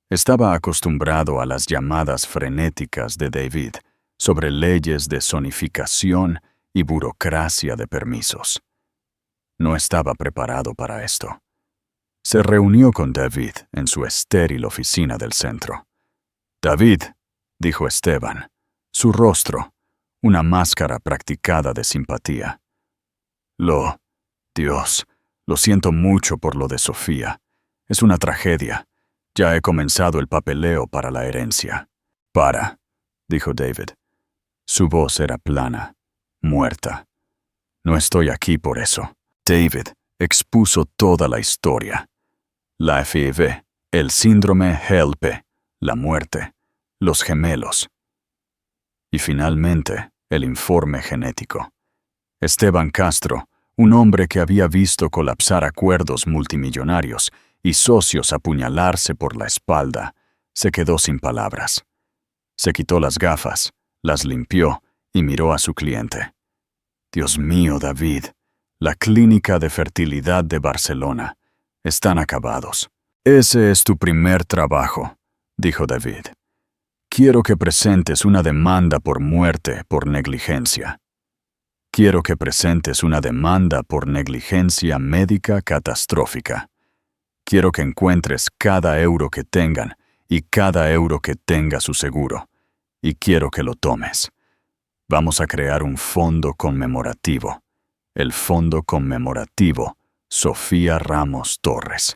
Estaba acostumbrado a las llamadas frenéticas de David sobre leyes de zonificación y burocracia de permisos. No estaba preparado para esto. Se reunió con David en su estéril oficina del centro. «David», dijo Esteban, su rostro, una máscara practicada de simpatía. Dios, lo siento mucho por lo de Sofía. Es una tragedia. Ya he comenzado el papeleo para la herencia». «Para», dijo David. Su voz era plana, muerta. «No estoy aquí por eso». David expuso toda la historia. La FIV, el síndrome HELP, la muerte, los gemelos. Y finalmente, el informe genético. Esteban Castro, un hombre que había visto colapsar acuerdos multimillonarios y socios apuñalarse por la espalda, se quedó sin palabras. Se quitó las gafas, las limpió y miró a su cliente. «Dios mío, David, la clínica de fertilidad de Barcelona. Están acabados». «Ese es tu primer trabajo», dijo David. «Quiero que presentes una demanda por muerte por negligencia. Quiero que presentes una demanda por negligencia médica catastrófica. Quiero que encuentres cada euro que tengan y cada euro que tenga su seguro. Y quiero que lo tomes. Vamos a crear un fondo conmemorativo. El Fondo Conmemorativo Sofía Ramos Torres.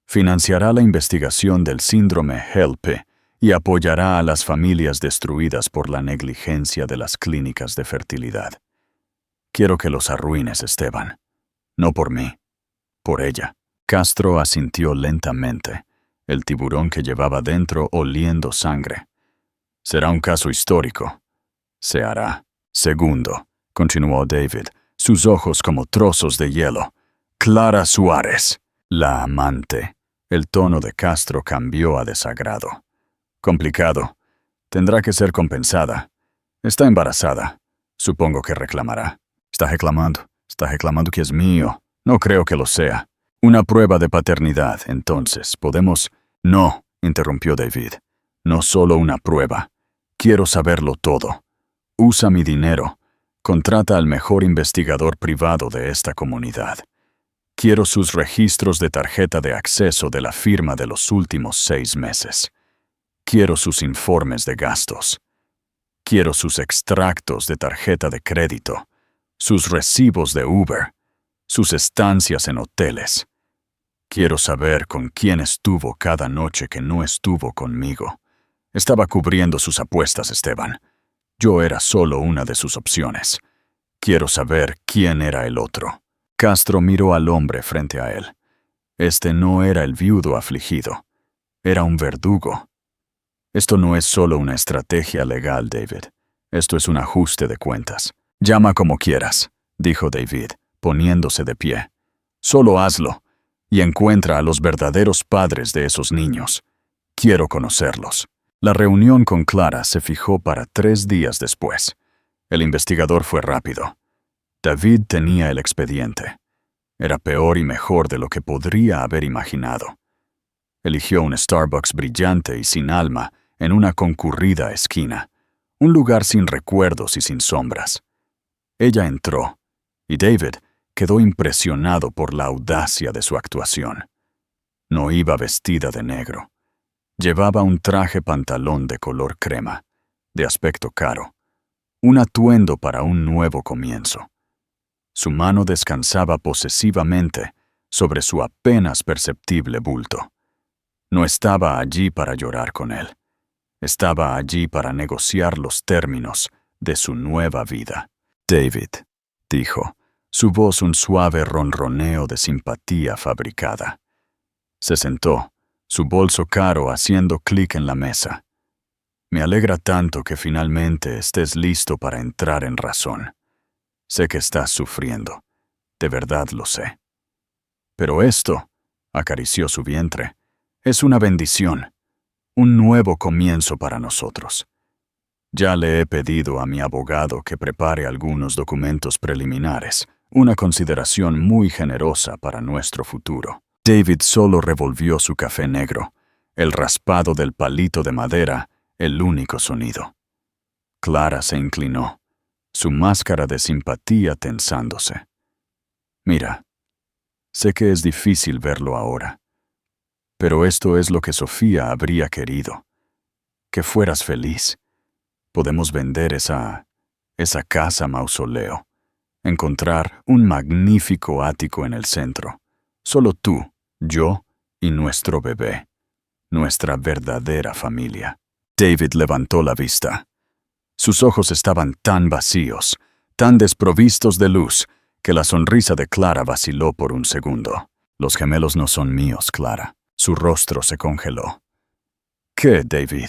Financiará la investigación del síndrome HELP y apoyará a las familias destruidas por la negligencia de las clínicas de fertilidad. Quiero que los arruines, Esteban. No por mí, por ella. Castro asintió lentamente, el tiburón que llevaba dentro oliendo sangre. Será un caso histórico. Se hará. Segundo, continuó David, sus ojos como trozos de hielo. Clara Suárez, la amante. El tono de Castro cambió a desagrado. Complicado. Tendrá que ser compensada. Está embarazada. Supongo que reclamará. Está reclamando que es mío. No creo que lo sea. Una prueba de paternidad, entonces, ¿podemos? No, interrumpió David. No solo una prueba. Quiero saberlo todo. Usa mi dinero. Contrata al mejor investigador privado de esta comunidad. Quiero sus registros de tarjeta de acceso de la firma de los últimos 6 meses. Quiero sus informes de gastos. Quiero sus extractos de tarjeta de crédito, sus recibos de Uber, sus estancias en hoteles. Quiero saber con quién estuvo cada noche que no estuvo conmigo. Estaba cubriendo sus apuestas, Esteban. Yo era solo una de sus opciones. Quiero saber quién era el otro. Castro miró al hombre frente a él. Este no era el viudo afligido. Era un verdugo. Esto no es solo una estrategia legal, David. Esto es un ajuste de cuentas. Llama como quieras, dijo David, poniéndose de pie. Solo hazlo, y encuentra a los verdaderos padres de esos niños. Quiero conocerlos. La reunión con Clara se fijó para 3 días después. El investigador fue rápido. David tenía el expediente. Era peor y mejor de lo que podría haber imaginado. Eligió un Starbucks brillante y sin alma en una concurrida esquina, un lugar sin recuerdos y sin sombras. Ella entró, y David quedó impresionado por la audacia de su actuación. No iba vestida de negro. Llevaba un traje pantalón de color crema, de aspecto caro, un atuendo para un nuevo comienzo. Su mano descansaba posesivamente sobre su apenas perceptible bulto. No estaba allí para llorar con él. Estaba allí para negociar los términos de su nueva vida. David, dijo, su voz un suave ronroneo de simpatía fabricada. Se sentó, su bolso caro haciendo clic en la mesa. Me alegra tanto que finalmente estés listo para entrar en razón. Sé que estás sufriendo. De verdad lo sé. Pero esto, acarició su vientre, es una bendición. Un nuevo comienzo para nosotros. Ya le he pedido a mi abogado que prepare algunos documentos preliminares, una consideración muy generosa para nuestro futuro. David solo revolvió su café negro, el raspado del palito de madera, el único sonido. Clara se inclinó, su máscara de simpatía tensándose. Mira, sé que es difícil verlo ahora. Pero esto es lo que Sofía habría querido. Que fueras feliz. Podemos vender esa casa mausoleo. Encontrar un magnífico ático en el centro. Solo tú, yo y nuestro bebé. Nuestra verdadera familia. David levantó la vista. Sus ojos estaban tan vacíos, tan desprovistos de luz, que la sonrisa de Clara vaciló por un segundo. Los gemelos no son míos, Clara. Su rostro se congeló. ¿Qué, David?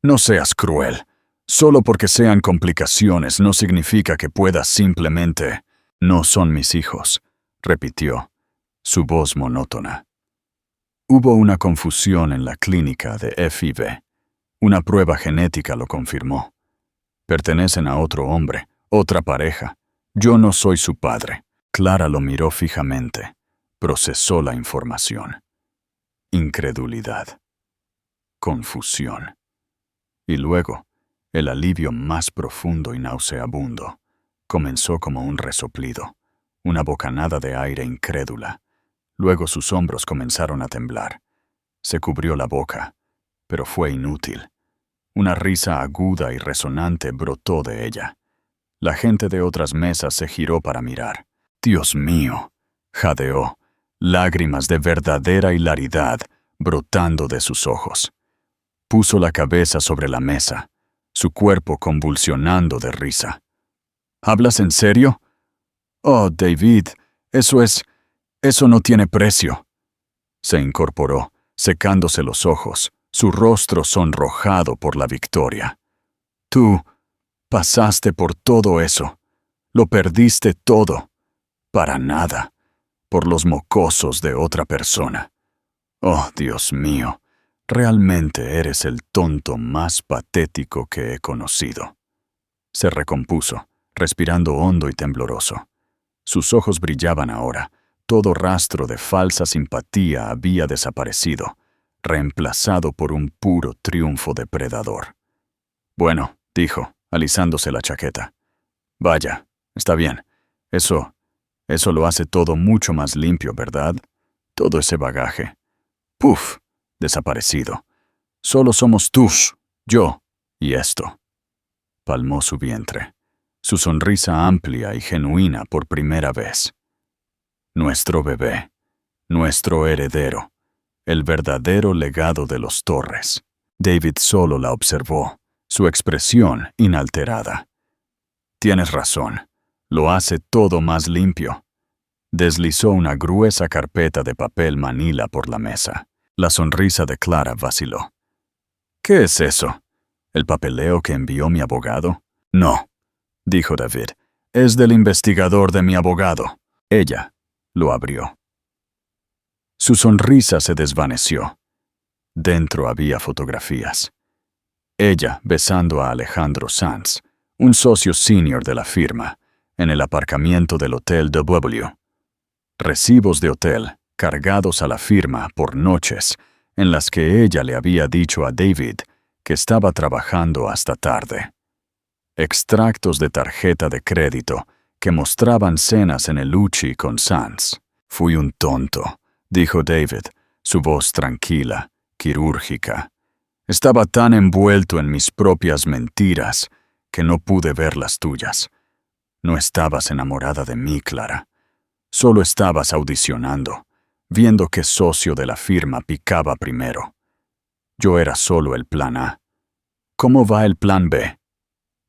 No seas cruel. Solo porque sean complicaciones no significa que puedas simplemente... No son mis hijos, repitió, su voz monótona. Hubo una confusión en la clínica de FIV. Una prueba genética lo confirmó. Pertenecen a otro hombre, otra pareja. Yo no soy su padre. Clara lo miró fijamente. Procesó la información. Incredulidad. Confusión. Y luego, el alivio más profundo y nauseabundo comenzó como un resoplido, una bocanada de aire incrédula. Luego sus hombros comenzaron a temblar. Se cubrió la boca, pero fue inútil. Una risa aguda y resonante brotó de ella. La gente de otras mesas se giró para mirar. «Dios mío», jadeó, lágrimas de verdadera hilaridad brotando de sus ojos. Puso la cabeza sobre la mesa, su cuerpo convulsionando de risa. «¿Hablas en serio? Oh, David, eso no tiene precio». Se incorporó, secándose los ojos, su rostro sonrojado por la victoria. «Tú pasaste por todo eso. Lo perdiste todo. Para nada. Por los mocosos de otra persona. Oh, Dios mío, realmente eres el tonto más patético que he conocido». Se recompuso, respirando hondo y tembloroso. Sus ojos brillaban ahora. Todo rastro de falsa simpatía había desaparecido, reemplazado por un puro triunfo depredador. «Bueno», dijo, alisándose la chaqueta. «Vaya, está bien. Eso lo hace todo mucho más limpio, ¿verdad? Todo ese bagaje. ¡Puf! Desaparecido. Solo somos tú, yo y esto». Palmó su vientre, su sonrisa amplia y genuina por primera vez. Nuestro bebé, nuestro heredero, el verdadero legado de los Torres. David solo la observó, su expresión inalterada. «Tienes razón, lo hace todo más limpio». Deslizó una gruesa carpeta de papel manila por la mesa. La sonrisa de Clara vaciló. «¿Qué es eso? ¿El papeleo que envió mi abogado?» «No», dijo David, «es del investigador de mi abogado». Ella lo abrió. Su sonrisa se desvaneció. Dentro había fotografías. Ella besando a Alejandro Sanz, un socio senior de la firma, en el aparcamiento del Hotel W. Recibos de hotel cargados a la firma por noches en las que ella le había dicho a David que estaba trabajando hasta tarde. Extractos de tarjeta de crédito que mostraban cenas en el Uchi con Sanz. «Fui un tonto», dijo David, su voz tranquila, quirúrgica. «Estaba tan envuelto en mis propias mentiras que no pude ver las tuyas. No estabas enamorada de mí, Clara. Solo estabas audicionando, viendo qué socio de la firma picaba primero. Yo era solo el plan A. ¿Cómo va el plan B?»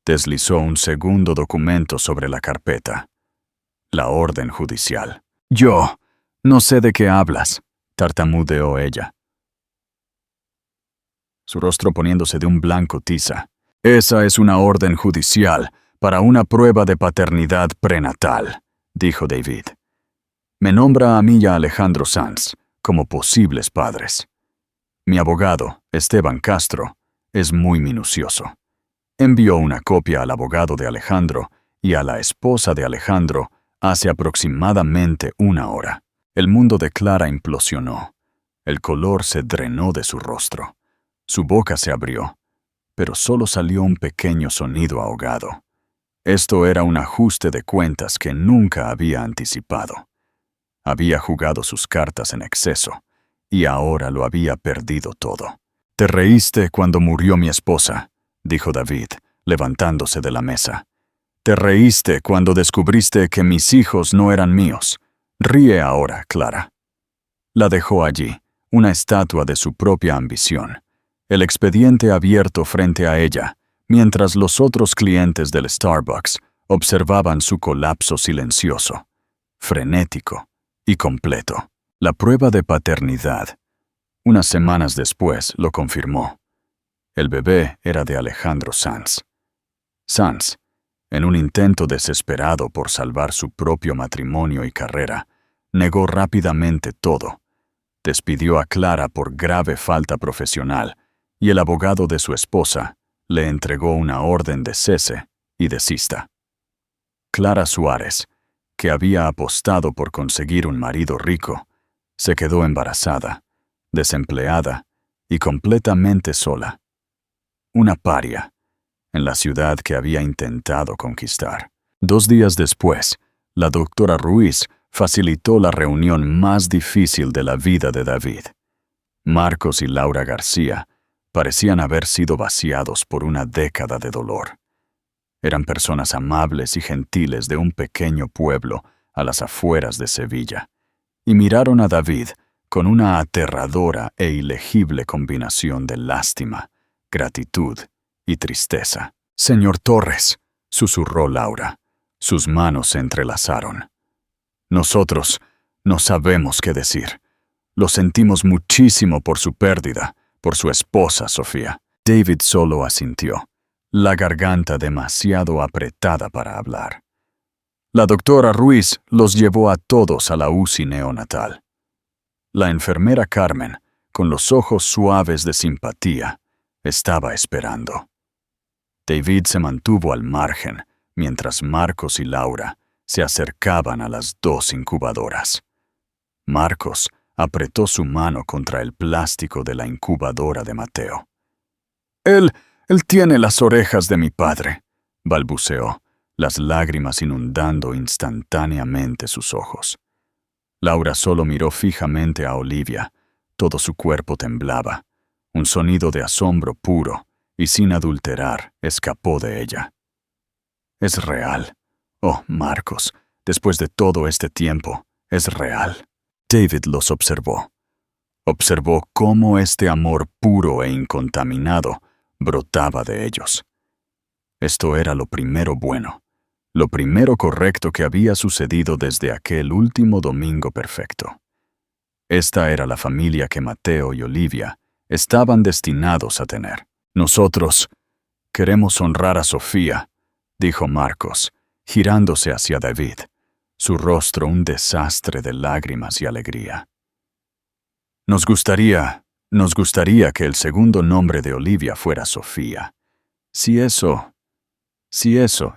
Deslizó un segundo documento sobre la carpeta. La orden judicial. «Yo no sé de qué hablas», tartamudeó ella, su rostro poniéndose de un blanco tiza. «Esa es una orden judicial para una prueba de paternidad prenatal», dijo David. «Me nombra a mí y a Alejandro Sanz como posibles padres. Mi abogado, Esteban Castro, es muy minucioso. Envió una copia al abogado de Alejandro y a la esposa de Alejandro hace aproximadamente una hora. El mundo de Clara implosionó. El color se drenó de su rostro. Su boca se abrió, pero solo salió un pequeño sonido ahogado. Esto era un ajuste de cuentas que nunca había anticipado. Había jugado sus cartas en exceso, y ahora lo había perdido todo. «Te reíste cuando murió mi esposa», dijo David, levantándose de la mesa. «Te reíste cuando descubriste que mis hijos no eran míos. Ríe ahora, Clara». La dejó allí, una estatua de su propia ambición, el expediente abierto frente a ella, mientras los otros clientes del Starbucks observaban su colapso silencioso, frenético y completo. La prueba de paternidad, unas semanas después, lo confirmó. El bebé era de Alejandro Sanz. Sanz, en un intento desesperado por salvar su propio matrimonio y carrera, negó rápidamente todo. Despidió a Clara por grave falta profesional y el abogado de su esposa le entregó una orden de cese y desista. Clara Suárez, que había apostado por conseguir un marido rico, se quedó embarazada, desempleada y completamente sola. Una paria, en la ciudad que había intentado conquistar. 2 días después, la doctora Ruiz facilitó la reunión más difícil de la vida de David. Marcos y Laura García, parecían haber sido vaciados por una década de dolor. Eran personas amables y gentiles de un pequeño pueblo a las afueras de Sevilla, y miraron a David con una aterradora e ilegible combinación de lástima, gratitud y tristeza. «Señor Torres», susurró Laura. Sus manos se entrelazaron. «Nosotros no sabemos qué decir. Lo sentimos muchísimo por su pérdida, por su esposa, Sofía». David solo asintió, la garganta demasiado apretada para hablar. La doctora Ruiz los llevó a todos a la UCI neonatal. La enfermera Carmen, con los ojos suaves de simpatía, estaba esperando. David se mantuvo al margen, mientras Marcos y Laura se acercaban a las dos incubadoras. Marcos apretó su mano contra el plástico de la incubadora de Mateo. Él tiene las orejas de mi padre», balbuceó, las lágrimas inundando instantáneamente sus ojos. Laura solo miró fijamente a Olivia. Todo su cuerpo temblaba. Un sonido de asombro puro y sin adulterar escapó de ella. «Es real. Oh, Marcos, después de todo este tiempo, es real». David los observó. Observó cómo este amor puro e incontaminado brotaba de ellos. Esto era lo primero bueno, lo primero correcto que había sucedido desde aquel último domingo perfecto. Esta era la familia que Mateo y Olivia estaban destinados a tener. «Nosotros queremos honrar a Sofía», dijo Marcos, girándose hacia David, su rostro un desastre de lágrimas y alegría. Nos gustaría que el segundo nombre de Olivia fuera Sofía. Si eso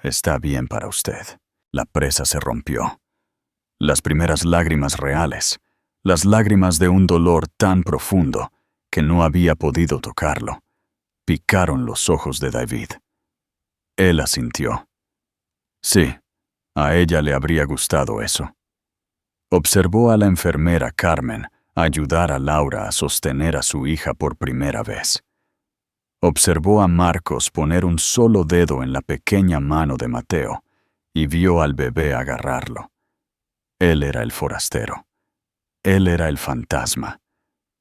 está bien para usted». La presa se rompió. Las primeras lágrimas reales, las lágrimas de un dolor tan profundo que no había podido tocarlo, picaron los ojos de David. Él asintió. Sí, a ella le habría gustado eso. Observó a la enfermera Carmen ayudar a Laura a sostener a su hija por primera vez. Observó a Marcos poner un solo dedo en la pequeña mano de Mateo y vio al bebé agarrarlo. Él era el forastero. Él era el fantasma.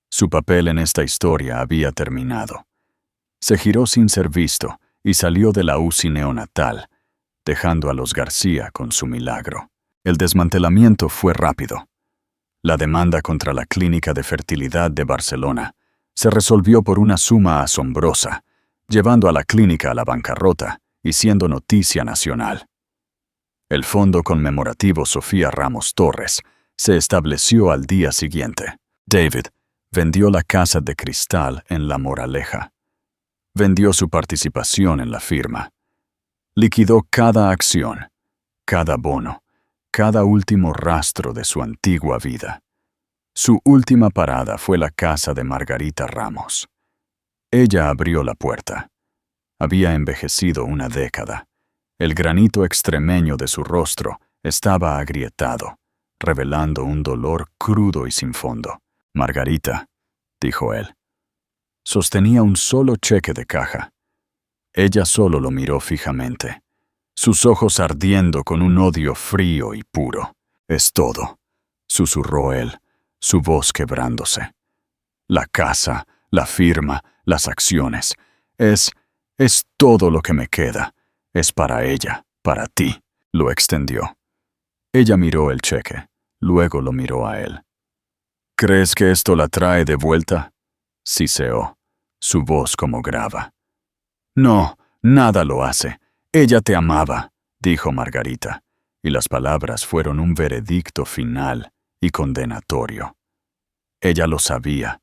Su papel en esta historia había terminado. Se giró sin ser visto y salió de la UCI neonatal, dejando a los García con su milagro. El desmantelamiento fue rápido. La demanda contra la Clínica de Fertilidad de Barcelona se resolvió por una suma asombrosa, llevando a la clínica a la bancarrota y siendo noticia nacional. El Fondo Conmemorativo Sofía Ramos Torres se estableció al día siguiente. David vendió la casa de cristal en La Moraleja. Vendió su participación en la firma. Liquidó cada acción, cada bono, cada último rastro de su antigua vida. Su última parada fue la casa de Margarita Ramos. Ella abrió la puerta. Había envejecido una década. El granito extremeño de su rostro estaba agrietado, revelando un dolor crudo y sin fondo. «Margarita», dijo él. Sostenía un solo cheque de caja. Ella solo lo miró fijamente, sus ojos ardiendo con un odio frío y puro. «Es todo», susurró él, su voz quebrándose. «La casa, la firma, las acciones. Es todo lo que me queda. Es para ella, para ti». Lo extendió. Ella miró el cheque, luego lo miró a él. «¿Crees que esto la trae de vuelta?», siseó, su voz como grava. «No, nada lo hace. Ella te amaba», dijo Margarita, y las palabras fueron un veredicto final y condenatorio. Ella lo sabía.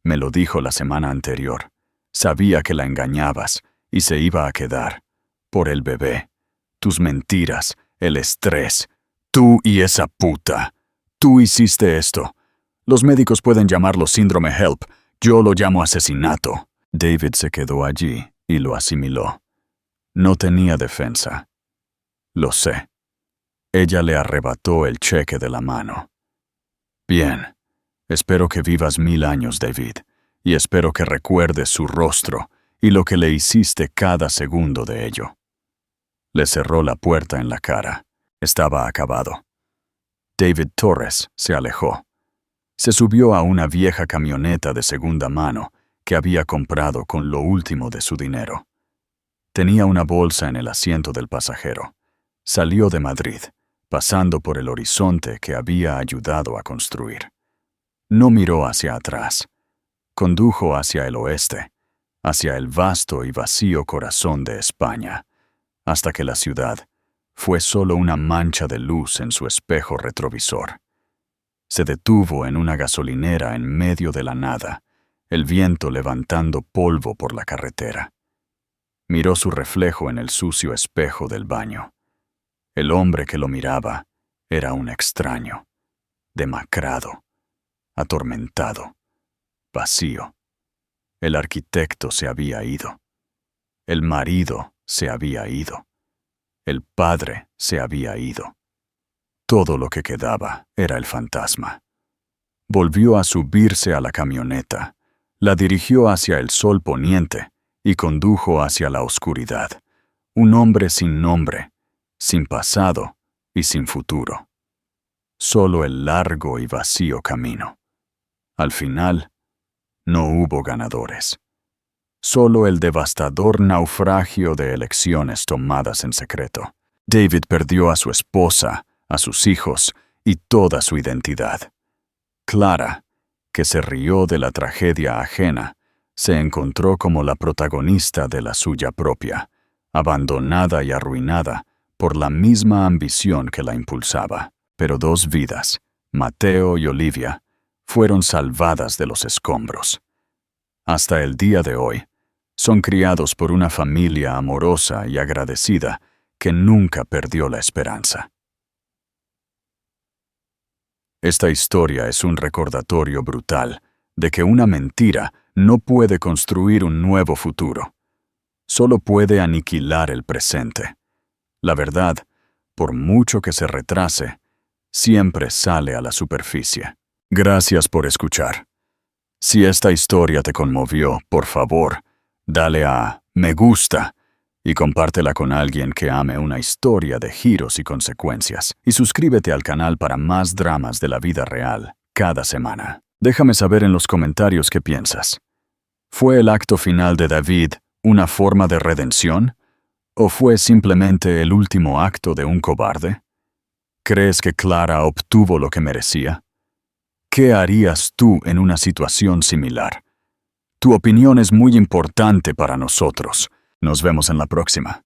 Me lo dijo la semana anterior. Sabía que la engañabas y se iba a quedar. Por el bebé. Tus mentiras, el estrés. Tú y esa puta. Tú hiciste esto. Los médicos pueden llamarlo síndrome HELP. Yo lo llamo asesinato». David se quedó allí y lo asimiló. No tenía defensa. «Lo sé». Ella le arrebató el cheque de la mano. «Bien. Espero que vivas 1000 años, David. y espero que recuerdes su rostro y lo que le hiciste cada segundo de ello. Le cerró la puerta en la cara. Estaba acabado. David Torres se alejó. Se subió a una vieja camioneta de segunda mano que había comprado con lo último de su dinero. Tenía una bolsa en el asiento del pasajero. Salió de Madrid, pasando por el horizonte que había ayudado a construir. No miró hacia atrás. Condujo hacia el oeste, hacia el vasto y vacío corazón de España, hasta que la ciudad fue solo una mancha de luz en su espejo retrovisor. Se detuvo en una gasolinera en medio de la nada, el viento levantando polvo por la carretera. Miró su reflejo en el sucio espejo del baño. El hombre que lo miraba era un extraño, demacrado, atormentado, vacío. El arquitecto se había ido. El marido se había ido. El padre se había ido. Todo lo que quedaba era el fantasma. Volvió a subirse a la camioneta, la dirigió hacia el sol poniente y condujo hacia la oscuridad. Un hombre sin nombre, sin pasado y sin futuro. Solo el largo y vacío camino. Al final, no hubo ganadores. Solo el devastador naufragio de elecciones tomadas en secreto. David perdió a su esposa, a sus hijos y toda su identidad. Clara, que se rió de la tragedia ajena, se encontró como la protagonista de la suya propia, abandonada y arruinada por la misma ambición que la impulsaba. Pero dos vidas, Mateo y Olivia, fueron salvadas de los escombros. Hasta el día de hoy, son criados por una familia amorosa y agradecida que nunca perdió la esperanza. Esta historia es un recordatorio brutal de que una mentira no puede construir un nuevo futuro. Solo puede aniquilar el presente. La verdad, por mucho que se retrase, siempre sale a la superficie. Gracias por escuchar. Si esta historia te conmovió, por favor, dale a me gusta y compártela con alguien que ame una historia de giros y consecuencias. Y suscríbete al canal para más dramas de la vida real cada semana. Déjame saber en los comentarios qué piensas. ¿Fue el acto final de David una forma de redención? ¿O fue simplemente el último acto de un cobarde? ¿Crees que Clara obtuvo lo que merecía? ¿Qué harías tú en una situación similar? Tu opinión es muy importante para nosotros. Nos vemos en la próxima.